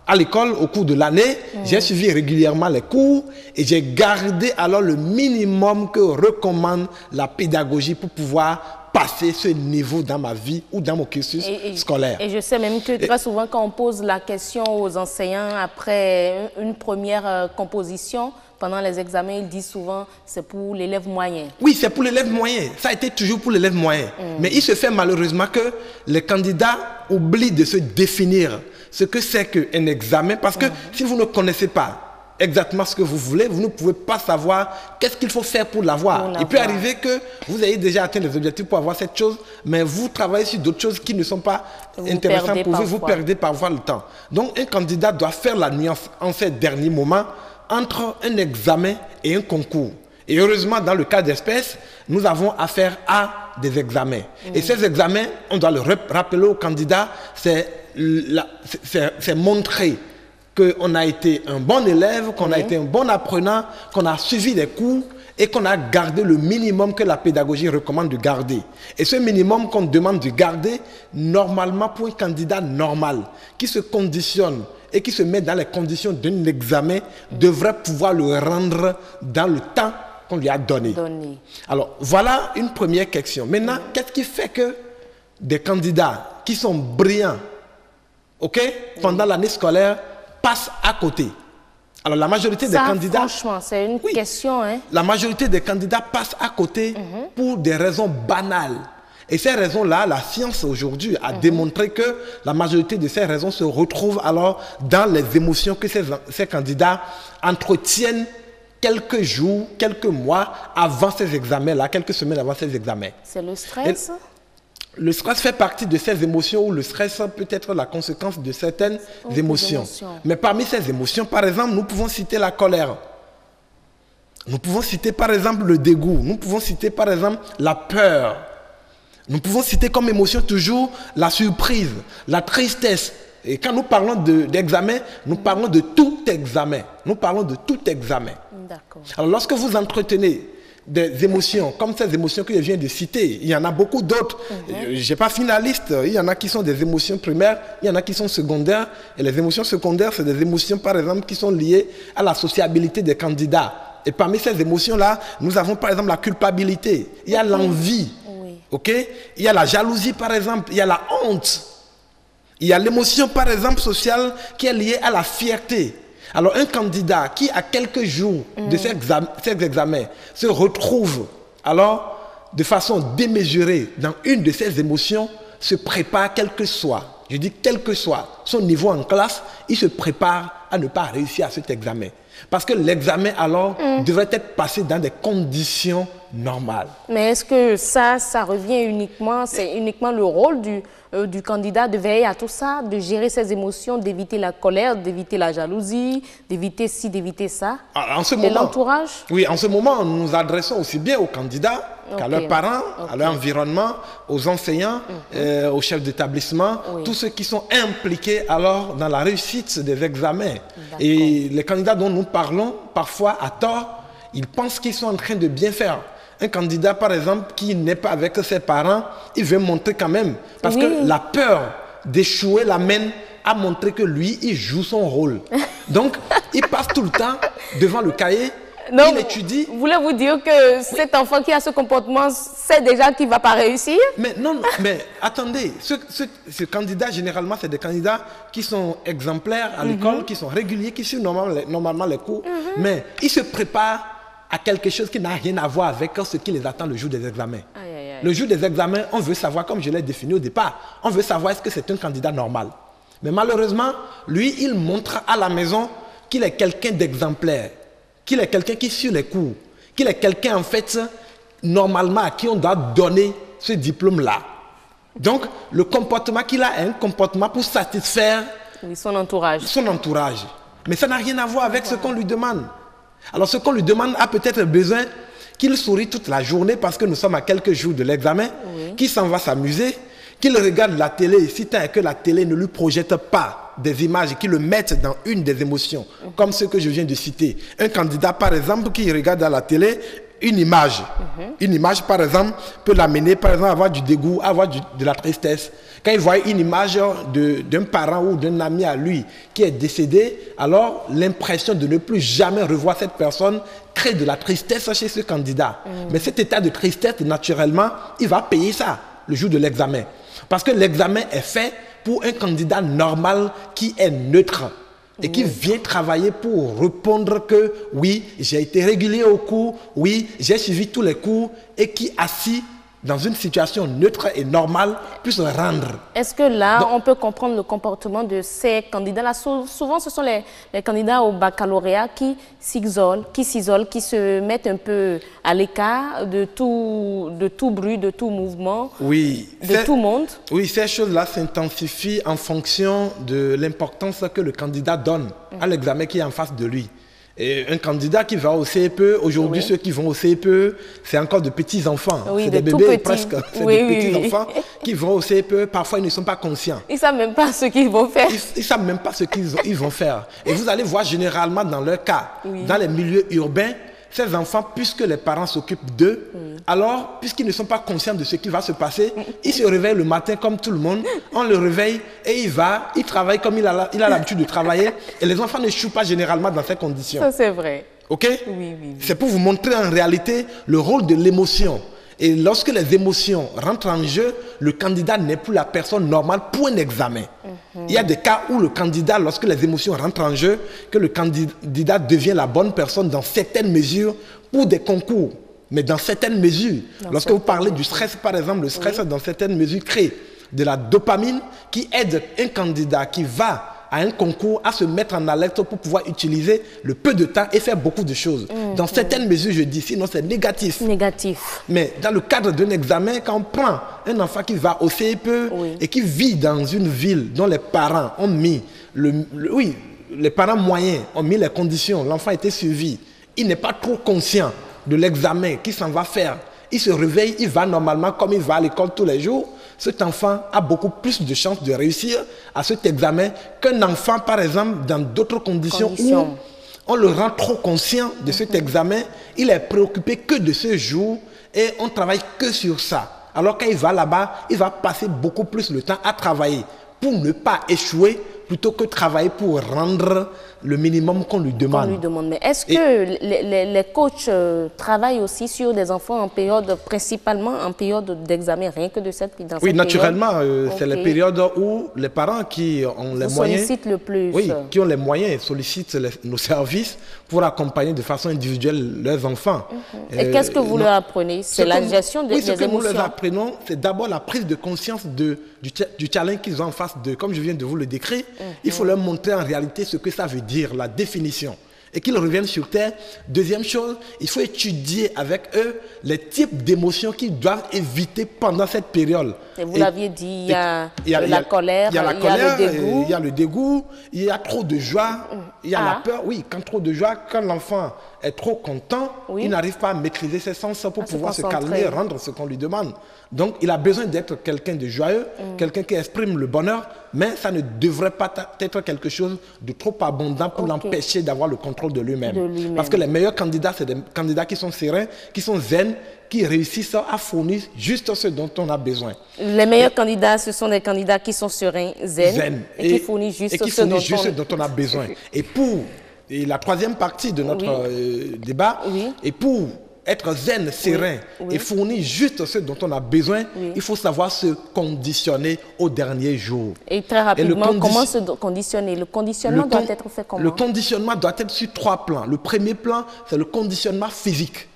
à l'école au cours de l'année, j'ai suivi régulièrement les cours et j'ai gardé alors le minimum que recommande la pédagogie pour pouvoir passer ce niveau dans ma vie ou dans mon cursus scolaire. Et je sais même que très souvent, quand on pose la question aux enseignants après une première composition, pendant les examens, ils disent souvent c'est pour l'élève moyen. Oui, c'est pour l'élève moyen. Ça a été toujours pour l'élève moyen. Mais il se fait malheureusement que les candidats oublient de se définir ce que c'est qu'un examen. Parce que si vous ne connaissez pas exactement ce que vous voulez, vous ne pouvez pas savoir qu'est-ce qu'il faut faire pour l'avoir. Il peut arriver que vous ayez déjà atteint les objectifs pour avoir cette chose, mais vous travaillez sur d'autres choses qui ne sont pas intéressantes pour vous, vous perdez parfois le temps. Donc un candidat doit faire la nuance en ces derniers moments entre un examen et un concours. Et heureusement, dans le cas d'espèce, nous avons affaire à des examens. Et ces examens, on doit le rappeler aux candidats, c'est montrer qu'on a été un bon élève, qu'on a été un bon apprenant, qu'on a suivi les cours et qu'on a gardé le minimum que la pédagogie recommande de garder. Et ce minimum qu'on demande de garder, normalement pour un candidat normal, qui se conditionne et qui se met dans les conditions d'un examen, devrait pouvoir le rendre dans le temps qu'on lui a donné. Alors, voilà une première question. Maintenant, qu'est-ce qui fait que des candidats qui sont brillants, pendant l'année scolaire, passent à côté? Alors, la majorité des candidats... Franchement, c'est une question. La majorité des candidats passent à côté pour des raisons banales. Et ces raisons-là, la science aujourd'hui a démontré que la majorité de ces raisons se retrouvent alors dans les émotions que ces candidats entretiennent quelques jours, quelques mois avant ces examens-là, quelques semaines avant ces examens. C'est le stress? Le stress fait partie de ces émotions où le stress peut être la conséquence de certaines émotions. Mais parmi ces émotions, par exemple, nous pouvons citer la colère. Nous pouvons citer par exemple le dégoût. Nous pouvons citer par exemple la peur. Nous pouvons citer comme émotion toujours la surprise, la tristesse. Et quand nous parlons d'examen, nous parlons de tout examen. Nous parlons de tout examen. Alors lorsque vous entretenez des émotions, comme ces émotions que je viens de citer, il y en a beaucoup d'autres. Je n'ai pas fini la liste. Il y en a qui sont des émotions primaires, il y en a qui sont secondaires. Et les émotions secondaires, c'est des émotions, par exemple, qui sont liées à la sociabilité des candidats. Et parmi ces émotions-là, nous avons, par exemple, la culpabilité. Il y a l'envie. Il y a la jalousie, par exemple. Il y a la honte. Il y a l'émotion, par exemple, sociale qui est liée à la fierté. Alors, un candidat qui, à quelques jours de ces examens, se retrouve alors de façon démesurée dans une de ces émotions, se prépare quel que soit, je dis quel que soit son niveau en classe, il se prépare à ne pas réussir à cet examen. Parce que l'examen, alors, devrait être passé dans des conditions normales. Mais est-ce que ça revient uniquement, c'est uniquement le rôle du candidat de veiller à tout ça, de gérer ses émotions, d'éviter la colère, d'éviter la jalousie, d'éviter ci, d'éviter ça? Et l'entourage? Oui, en ce moment, nous nous adressons aussi bien aux candidats qu'à leurs parents, à leur environnement, aux enseignants, aux chefs d'établissement, tous ceux qui sont impliqués alors dans la réussite des examens. Et les candidats dont nous parlons, parfois à tort, ils pensent qu'ils sont en train de bien faire. Un candidat, par exemple, qui n'est pas avec ses parents, il veut montrer quand même. Parce que la peur d'échouer l'amène à montrer que lui, il joue son rôle. Donc, il passe tout le temps devant le cahier, il étudie. Voulez-vous dire que cet enfant qui a ce comportement sait déjà qu'il ne va pas réussir? Mais non, mais attendez, ce candidat, généralement, c'est des candidats qui sont exemplaires à l'école, qui sont réguliers, qui suivent normalement les cours, mais ils se préparent à quelque chose qui n'a rien à voir avec ce qui les attend le jour des examens. Le jour des examens, on veut savoir, comme je l'ai défini au départ, on veut savoir est-ce que c'est un candidat normal. Mais malheureusement, lui, il montre à la maison qu'il est quelqu'un d'exemplaire, qu'il est quelqu'un qui suit les cours, qu'il est quelqu'un, en fait, normalement, à qui on doit donner ce diplôme-là. Donc, le comportement qu'il a est un comportement pour satisfaire son entourage. Mais ça n'a rien à voir avec ce qu'on lui demande. Alors, ce qu'on lui demande a peut-être besoin qu'il sourit toute la journée parce que nous sommes à quelques jours de l'examen, qu'il s'en va s'amuser, qu'il regarde la télé, si tant est que la télé ne lui projette pas des images et qu'il le mette dans une des émotions, comme ce que je viens de citer. Un candidat, par exemple, qui regarde à la télé une image. Une image, par exemple, peut l'amener, par exemple, à avoir du dégoût, à avoir de la tristesse. Quand il voit une image d'un parent ou d'un ami à lui qui est décédé, alors l'impression de ne plus jamais revoir cette personne crée de la tristesse chez ce candidat. Mais cet état de tristesse, naturellement, il va payer ça le jour de l'examen. Parce que l'examen est fait pour un candidat normal qui est neutre, et qui vient travailler pour répondre que oui, j'ai été régulier au cours, oui, j'ai suivi tous les cours, et qui assis dans une situation neutre et normale puisse rendre. Est-ce que là, on peut comprendre le comportement de ces candidats-là? Souvent, ce sont les candidats au baccalauréat qui s'isolent, qui se mettent un peu à l'écart de tout bruit, de tout mouvement, de tout monde. Oui, ces choses-là s'intensifient en fonction de l'importance que le candidat donne à l'examen qui est en face de lui. Et un candidat qui va au CEPE, aujourd'hui ceux qui vont au CEPE, c'est encore de petits-enfants. C'est des bébés presque, c'est des petits-enfants qui vont au CEPE, parfois ils ne sont pas conscients. Ils ne savent même pas ce qu'ils vont faire. Ils ne savent même pas ce qu'ils vont faire. Et vous allez voir généralement dans leur cas, dans les milieux urbains, ces enfants, puisque les parents s'occupent d'eux, alors, puisqu'ils ne sont pas conscients de ce qui va se passer, ils se réveillent le matin comme tout le monde, on le réveille et il travaille comme il a l'habitude de travailler. Et les enfants ne jouent pas généralement dans ces conditions. Ça, c'est vrai. Ok? Oui. C'est pour vous montrer en réalité le rôle de l'émotion. Et lorsque les émotions rentrent en jeu, le candidat n'est plus la personne normale pour un examen. Il y a des cas où le candidat, lorsque les émotions rentrent en jeu, que le candidat devient la bonne personne dans certaines mesures pour des concours. Mais dans certaines mesures, lorsque vous parlez du stress, par exemple, le stress dans certaines mesures crée de la dopamine qui aide un candidat qui va à un concours à se mettre en alerte pour pouvoir utiliser le peu de temps et faire beaucoup de choses. Dans certaines mesures, je dis, sinon c'est négatif. Mais dans le cadre d'un examen, quand on prend un enfant qui va au CEPE et qui vit dans une ville dont les parents ont mis, les parents moyens ont mis les conditions, l'enfant a été suivi, il n'est pas trop conscient de l'examen qu'il s'en va faire. Il se réveille, il va normalement comme il va à l'école tous les jours. Cet enfant a beaucoup plus de chances de réussir à cet examen qu'un enfant, par exemple, dans d'autres conditions où on le rend trop conscient de cet examen, il est préoccupé que de ce jour et on ne travaille que sur ça. Alors quand il va là-bas, il va passer beaucoup plus le temps à travailler pour ne pas échouer plutôt que travailler pour rendre le minimum qu'on lui demande. Mais est-ce que les coachs travaillent aussi sur des enfants en période, principalement en période d'examen, rien que de cette période? Oui, naturellement, c'est les périodes où les parents qui ont les moyens sollicitent le plus. Oui, qui ont les moyens sollicitent nos services pour accompagner de façon individuelle leurs enfants. Et qu'est-ce que vous leur apprenez? C'est la gestion des émotions. Oui, ce que nous leur apprenons, c'est d'abord la prise de conscience du challenge qu'ils ont en face d'eux. Comme je viens de vous le décrire, il faut leur montrer en réalité ce que ça veut dire, la définition. Et qu'ils reviennent sur terre. Deuxième chose, il faut étudier avec eux les types d'émotions qu'ils doivent éviter pendant cette période. Et vous l'aviez dit, il y a la colère, il y a le dégoût. Il y a le dégoût, il y a trop de joie, il y a la peur. Oui, quand trop de joie, quand l'enfant est trop content, il n'arrive pas à maîtriser ses sens pour pouvoir se calmer et rendre ce qu'on lui demande. Donc, il a besoin d'être quelqu'un de joyeux, quelqu'un qui exprime le bonheur, mais ça ne devrait pas être quelque chose de trop abondant pour l'empêcher d'avoir le contrôle de lui-même. Parce que les meilleurs candidats, c'est des candidats qui sont sereins, qui sont zen, qui réussissent à fournir juste ce dont on a besoin. Les meilleurs candidats, ce sont des candidats qui sont sereins, zen et qui fournissent juste ce dont on a besoin. Et la troisième partie de notre débat, et pour être zen, serein et fournir juste ce dont on a besoin, il faut savoir se conditionner au dernier jour. Et très rapidement, comment se conditionner? Le conditionnement doit être fait comment? Le conditionnement doit être sur 3 plans. Le premier plan, c'est le conditionnement physique.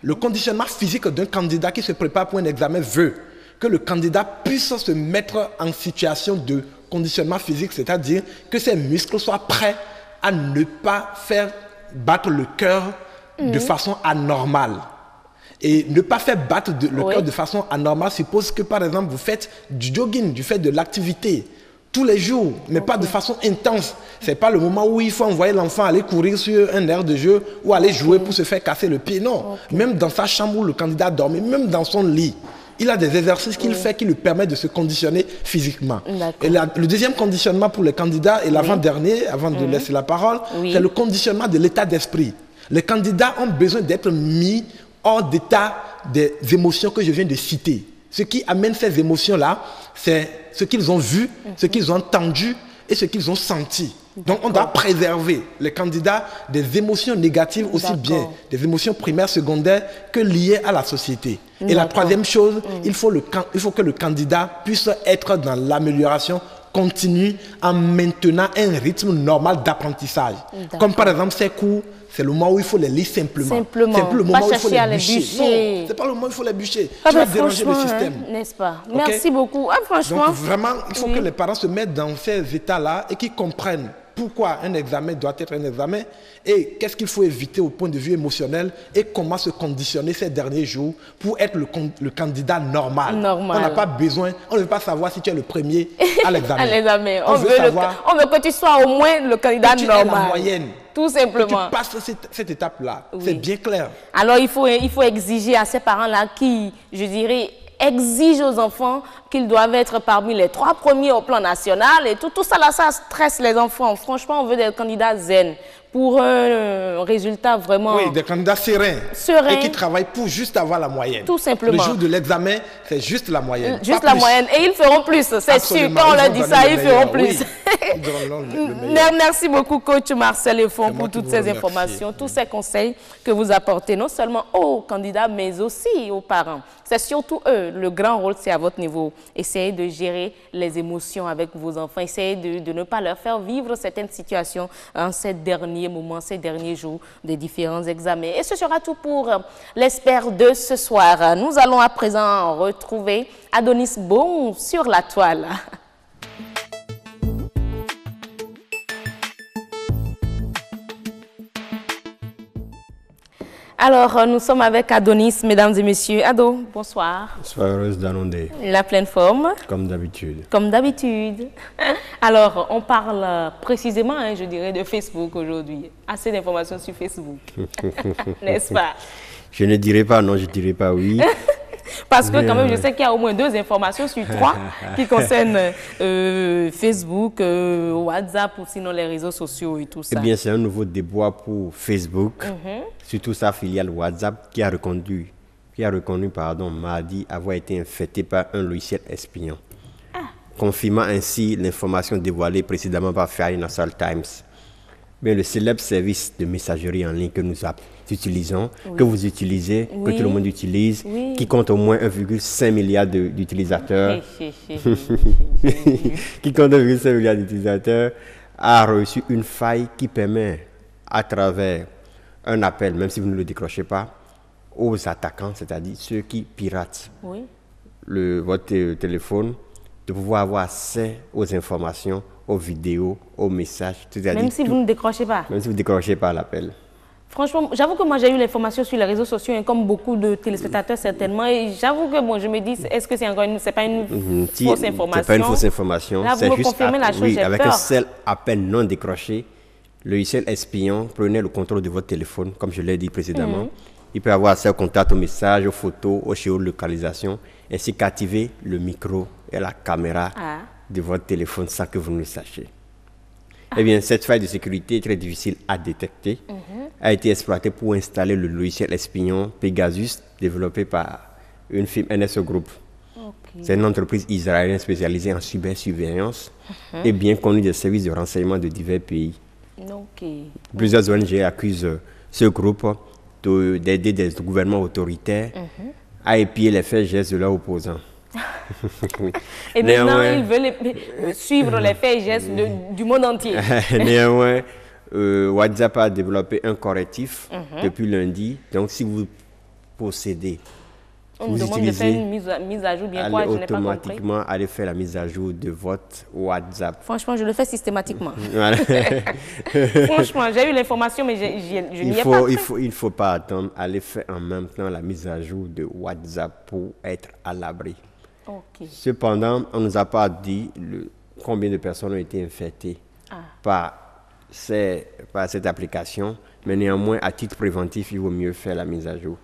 Le conditionnement physique d'un candidat qui se prépare pour un examen veut que le candidat puisse se mettre en situation de conditionnement physique, c'est-à-dire que ses muscles soient prêts à ne pas faire battre le cœur de façon anormale. Et ne pas faire battre le cœur de façon anormale suppose que, par exemple, vous faites du jogging, vous faites de l'activité tous les jours, mais pas de façon intense. Ce n'est pas le moment où il faut envoyer l'enfant aller courir sur un aire de jeu ou aller jouer pour se faire casser le pied. Non, même dans sa chambre où le candidat dormit, même dans son lit, il a des exercices qu'il fait qui lui permettent de se conditionner physiquement. Et le deuxième conditionnement pour les candidats, et l'avant-dernier, avant de laisser la parole, c'est le conditionnement de l'état d'esprit. Les candidats ont besoin d'être mis hors d'état des émotions que je viens de citer. Ce qui amène ces émotions-là, c'est ce qu'ils ont vu, ce qu'ils ont entendu et ce qu'ils ont senti. Donc on doit préserver les candidats des émotions négatives aussi bien, des émotions primaires, secondaires, que liées à la société. Et la troisième chose, il faut que le candidat puisse être dans l'amélioration continue en maintenant un rythme normal d'apprentissage. Comme par exemple ces cours, c'est le moment où il faut les lire simplement. C'est le moment où il faut les bûcher. Non, c'est pas le moment où il faut les bûcher. Tu vas déranger le système. N'est-ce pas? Merci beaucoup. Franchement. Donc vraiment, il faut que les parents se mettent dans ces états-là et qu'ils comprennent pourquoi un examen doit être un examen et qu'est-ce qu'il faut éviter au point de vue émotionnel et comment se conditionner ces derniers jours pour être le candidat normal. On n'a pas besoin, on ne veut pas savoir si tu es le premier à l'examen. On veut que tu sois au moins le candidat normal. Tu es la moyenne. Tout simplement. Que tu passes cette étape-là. C'est bien clair. Alors il faut exiger à ces parents-là qui, je dirais, exige aux enfants qu'ils doivent être parmi les 3 premiers au plan national et tout ça là, ça stresse les enfants. Franchement, on veut des candidats zen pour un résultat vraiment... Oui, des candidats sereins. Et qui travaillent pour juste avoir la moyenne. Tout simplement. Le jour de l'examen, c'est juste la moyenne. Juste la moyenne. Et ils feront plus, c'est sûr. Quand on leur dit ça, ils feront plus. Merci beaucoup, coach Marcel Effon, pour toutes ces informations, tous ces conseils que vous apportez, non seulement aux candidats, mais aussi aux parents. C'est surtout eux, le grand rôle, c'est à votre niveau. Essayez de gérer les émotions avec vos enfants. Essayez de ne pas leur faire vivre certaines situations en ces derniers moments, ces derniers jours des différents examens. Et ce sera tout pour l'Espère de ce soir. Nous allons à présent retrouver Adonis Bon sur la toile. Alors, nous sommes avec Adonis, mesdames et messieurs. Ado, bonsoir. Sois heureuse d'annoncer. La pleine forme. Comme d'habitude. Comme d'habitude. Alors, on parle précisément, je dirais, de Facebook aujourd'hui. Assez d'informations sur Facebook. N'est-ce pas? Je ne dirais pas non, je ne dirais pas oui. Parce que quand même, je sais qu'il y a au moins 2 informations sur 3 qui concernent Facebook, WhatsApp ou sinon les réseaux sociaux et tout ça. Eh bien, c'est un nouveau déboire pour Facebook, surtout sa filiale WhatsApp qui a reconnu mardi avoir été infecté par un logiciel espion, confirmant ainsi l'information dévoilée précédemment par Financial Times. Mais le célèbre service de messagerie en ligne que nous utilisons, que vous utilisez, que tout le monde utilise, qui compte au moins 1,5 milliard d'utilisateurs, qui compte 1,5 milliard d'utilisateurs, a reçu une faille qui permet, à travers un appel, même si vous ne le décrochez pas, aux attaquants, c'est-à-dire ceux qui piratent votre téléphone, de pouvoir avoir accès aux informations, aux vidéos, aux messages. Même si vous ne décrochez pas. Même si vous ne décrochez pas l'appel. Franchement, j'avoue que moi j'ai eu l'information sur les réseaux sociaux, comme beaucoup de téléspectateurs certainement, et j'avoue que moi je me dis, est-ce que c'est encore c'est pas une fausse information? C'est pas une fausse information. Là, vous me confirmez la chose, j'ai avec peur. un seul appel non décroché, le logiciel espion prenait le contrôle de votre téléphone, comme je l'ai dit précédemment. Il peut avoir accès au contact, aux messages, aux photos, aux géolocalisations, ainsi qu'activer le micro et la caméra de votre téléphone sans que vous ne le sachiez. Eh bien, cette faille de sécurité très difficile à détecter a été exploitée pour installer le logiciel espion Pegasus développé par une firme NSO Group. C'est une entreprise israélienne spécialisée en cybersurveillance et bien connue des services de renseignement de divers pays. Plusieurs ONG accusent ce groupe d'aider des gouvernements autoritaires à épier les faits et gestes de leurs opposants. Et maintenant, ils veulent suivre les faits et gestes du monde entier. Néanmoins, WhatsApp a développé un correctif depuis lundi. Donc, si vous possédez, on me demande de faire une mise à jour, bien quoi, je n'ai pas compris. Automatiquement, allez faire la mise à jour de votre WhatsApp. Franchement, je le fais systématiquement. Franchement, j'ai eu l'information, mais je n'y ai pas fait. Il ne faut pas attendre. Allez faire en même temps la mise à jour de WhatsApp pour être à l'abri. Cependant, on ne nous a pas dit combien de personnes ont été infectées par cette application, mais néanmoins, à titre préventif, il vaut mieux faire la mise à jour.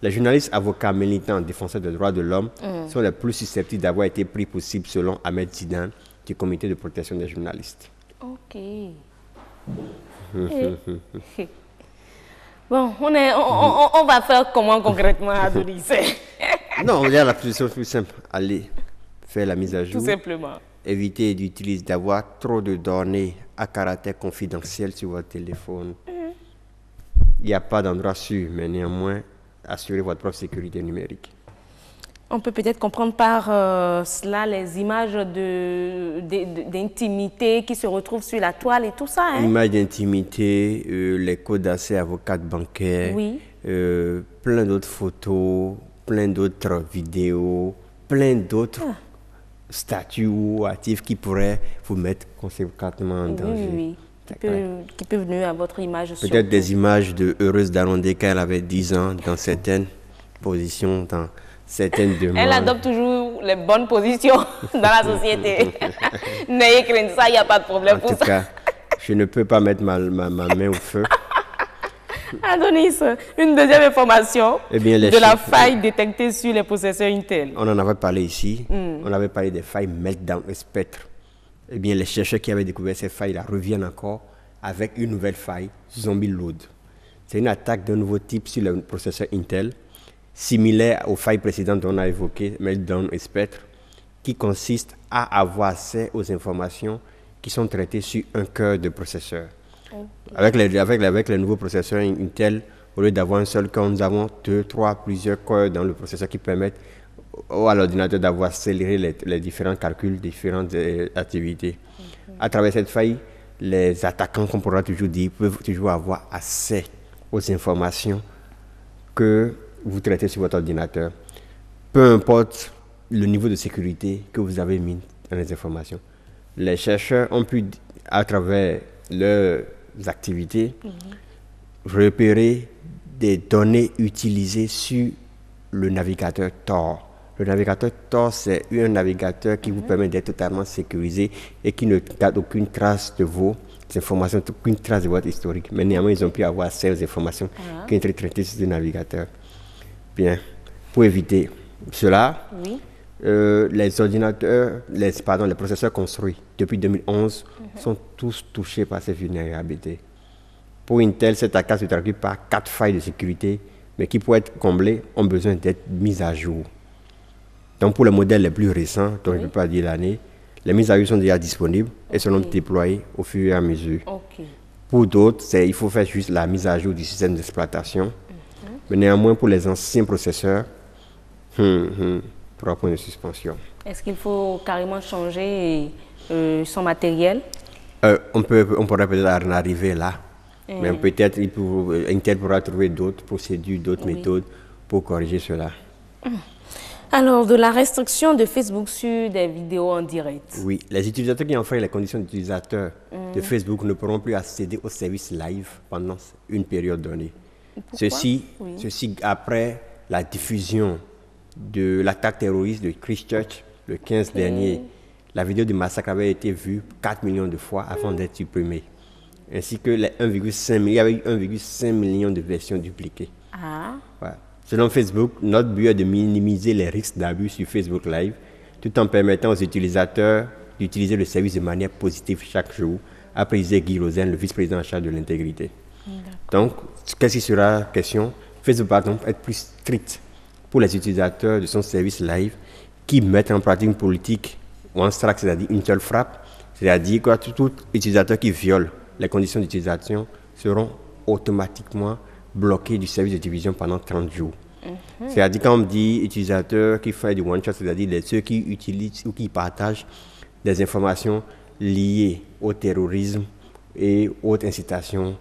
Les journalistes, avocats, militants, défenseurs des droits de l'homme sont les plus susceptibles d'avoir été pris pour cible selon Ahmed Zidane du comité de protection des journalistes. Bon, on va faire comment concrètement, Adonis? Non, il y a la position plus simple. Allez faire la mise à jour. Tout simplement. Évitez d'avoir trop de données à caractère confidentiel sur votre téléphone. Il n'y a pas d'endroit sûr, mais néanmoins, assurez votre propre sécurité numérique. On peut peut-être comprendre par cela les images d'intimité qui se retrouvent sur la toile et tout ça. Hein? Images d'intimité, les codes d'accès à vos cartes bancaires, oui. Plein d'autres photos, plein d'autres vidéos, plein d'autres statuts ou actifs qui pourraient vous mettre conséquemment en danger. Oui, qui peuvent venir à votre image. Peut-être des images de Heureuse Dalondé quand elle avait 10 ans, dans certaines positions, dans certaines demandes. Elle adopte toujours les bonnes positions dans la société. N'ayez crainte, ça, il n'y a pas de problème pour ça. En tout cas, je ne peux pas mettre ma main au feu. Adonis, une deuxième information de la faille détectée sur les processeurs Intel. On en avait parlé ici. On avait parlé des failles Meltdown et Spectre. Eh bien, les chercheurs qui avaient découvert ces failles-là reviennent encore avec une nouvelle faille, Zombie Load. C'est une attaque d'un nouveau type sur le processeur Intel, similaire aux failles précédentes dont on a évoqué, Meltdown et Spectre, qui consiste à avoir accès aux informations qui sont traitées sur un cœur de processeur. Avec les nouveaux processeurs Intel, au lieu d'avoir un seul cœur, nous avons 2, 3, plusieurs cœurs dans le processeur qui permettent à l'ordinateur d'avoir accéléré les différents calculs, différentes activités. À travers cette faille, les attaquants, comme on pourra toujours dire, peuvent toujours avoir accès aux informations que vous traitez sur votre ordinateur. Peu importe le niveau de sécurité que vous avez mis dans les informations. Les chercheurs ont pu, à travers leurs activités, repérer des données utilisées sur le navigateur Tor. Le navigateur Tor, c'est un navigateur qui vous permet d'être totalement sécurisé et qui ne garde aucune trace de vos informations, aucune trace de votre historique. Mais néanmoins, ils ont pu avoir accès aux informations qui ont été traitées sur ce navigateur. Bien, pour éviter cela, les ordinateurs, les processeurs construits depuis 2011 sont tous touchés par ces vulnérabilités. Pour Intel, cette attaque se traduit par 4 failles de sécurité, mais qui, pour être comblées, ont besoin d'être mises à jour. Donc, pour les modèles les plus récents, dont je ne peux pas dire l'année, les mises à jour sont déjà disponibles et seront déployées au fur et à mesure. Pour d'autres, il faut faire juste la mise à jour du système d'exploitation. Mais néanmoins, pour les anciens processeurs, 3 points de suspension. Est-ce qu'il faut carrément changer son matériel? On pourrait peut-être en arriver là. Mais peut-être Intel pourra trouver d'autres procédures, d'autres méthodes pour corriger cela. Alors, de la restriction de Facebook sur des vidéos en direct. Oui, les utilisateurs qui enfreignent les conditions d'utilisateurs de Facebook ne pourront plus accéder aux services live pendant une période donnée. Ceci après la diffusion de l'attaque terroriste de Christchurch le 15 dernier. La vidéo du massacre avait été vue 4 millions de fois avant d'être supprimée. Ainsi que les 1,5 million, il y avait eu 1,5 million de versions dupliquées. Ouais. Selon Facebook, notre but est de minimiser les risques d'abus sur Facebook Live, tout en permettant aux utilisateurs d'utiliser le service de manière positive chaque jour, a précisé Guy Rosen, le vice-président en charge de l'intégrité. Donc, qu'est-ce qui sera question? Facebook, par exemple, être plus strict pour les utilisateurs de son service live qui mettent en pratique une politique one strike, c'est-à-dire une seule frappe, c'est-à-dire que tout utilisateur qui viole les conditions d'utilisation seront automatiquement bloqués du service de division pendant 30 jours. C'est-à-dire quand on dit utilisateur qui fait du one-shot, c'est-à-dire ceux qui utilisent ou qui partagent des informations liées au terrorisme et autres incitations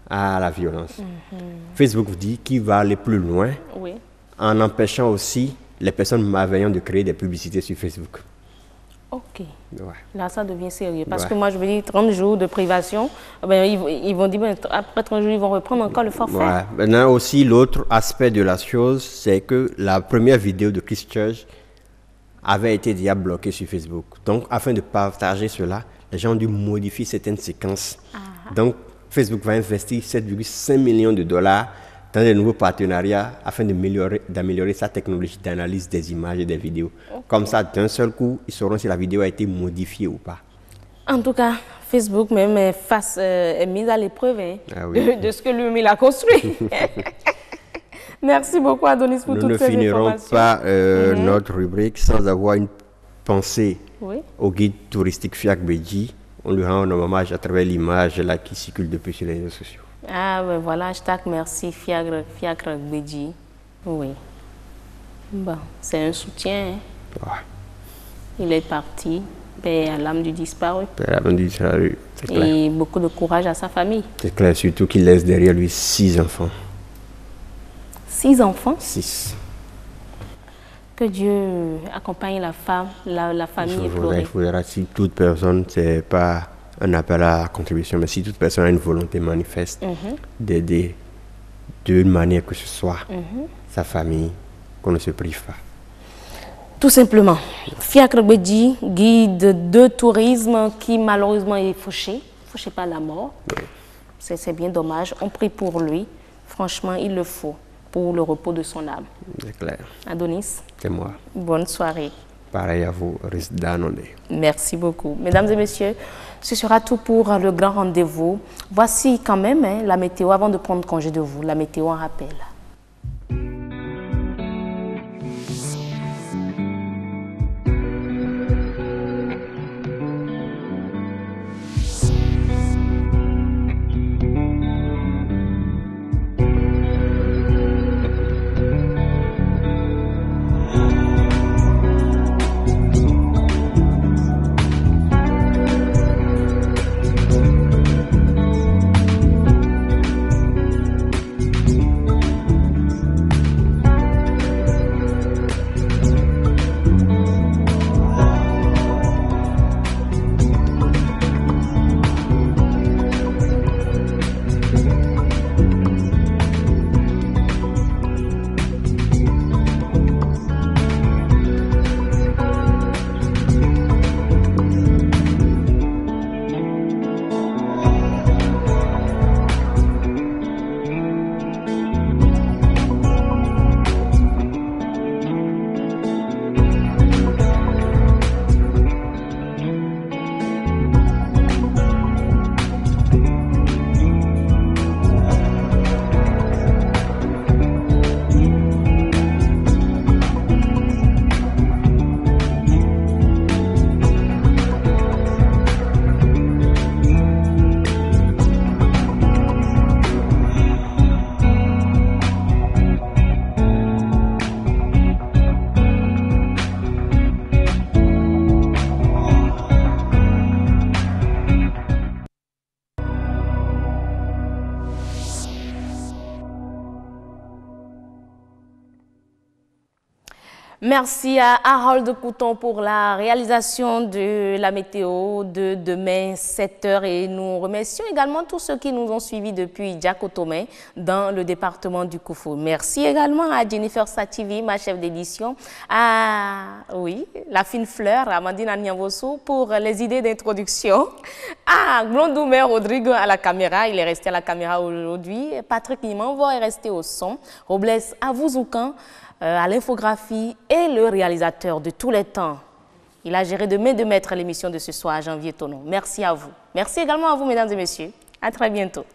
à la violence. Facebook vous dit qu'il va aller plus loin en empêchant aussi les personnes malveillantes de créer des publicités sur Facebook. Ok. Là, ça devient sérieux. Parce que moi, je veux dire, 30 jours de privation, ils vont dire, après 30 jours, ils vont reprendre encore le forfait. Maintenant aussi, l'autre aspect de la chose, c'est que la première vidéo de Christchurch avait été déjà bloquée sur Facebook. Donc, afin de partager cela, les gens ont dû modifier certaines séquences. Donc, Facebook va investir 7,5 millions de dollars dans de nouveaux partenariats afin d'améliorer sa technologie d'analyse des images et des vidéos. Comme ça, d'un seul coup, ils sauront si la vidéo a été modifiée ou pas. En tout cas, Facebook même est mis à l'épreuve de ce que lui-même a construit. Merci beaucoup, Adonis, pour toutes ces informations. Nous ne finirons pas notre rubrique sans avoir une pensée au guide touristique Fiacre Beji. On lui rend un hommage à travers l'image qui circule depuis sur les réseaux sociaux. Ah, ben voilà, hashtag merci Fiacre Beji. Oui. Bon, c'est un soutien. Hein? Ouais. Il est parti, paix à l'âme du disparu. Paix à l'âme du disparu, c'est clair. Et beaucoup de courage à sa famille. C'est clair, surtout qu'il laisse derrière lui 6 enfants. 6 enfants? 6. Que Dieu accompagne la femme, la famille éplorée. Il faudra, si toute personne, c'est pas un appel à la contribution, mais si toute personne a une volonté manifeste d'aider d'une manière que ce soit sa famille, qu'on ne se prive pas. Tout simplement. Fiacre Bedi, guide de tourisme qui malheureusement est fauché par la mort. Oui. C'est bien dommage. On prie pour lui. Franchement, il le faut pour le repos de son âme. C'est clair. Adonis. C'est moi. Bonne soirée. Pareil à vous, Risdanonde. Merci beaucoup. Mesdames et messieurs, ce sera tout pour le grand rendez-vous. Voici quand même la météo, avant de prendre congé de vous, la météo en rappel. Merci à Harold Couton pour la réalisation de la météo de demain 7h et nous remercions également tous ceux qui nous ont suivis depuis Diakotomé dans le département du Koufou. Merci également à Jennifer Sativi, ma chef d'édition, à la fine fleur, Amandine Agnavosu pour les idées d'introduction, à Blondoumer Rodrigo à la caméra, il est resté à la caméra aujourd'hui, Patrick Nimanvo est resté au son, Robles Avouzoukan à l'infographie et le réalisateur de tous les temps. Il a géré de main de maître l'émission de ce soir, Janvier Tonon. Merci à vous. Merci également à vous, mesdames et messieurs. À très bientôt.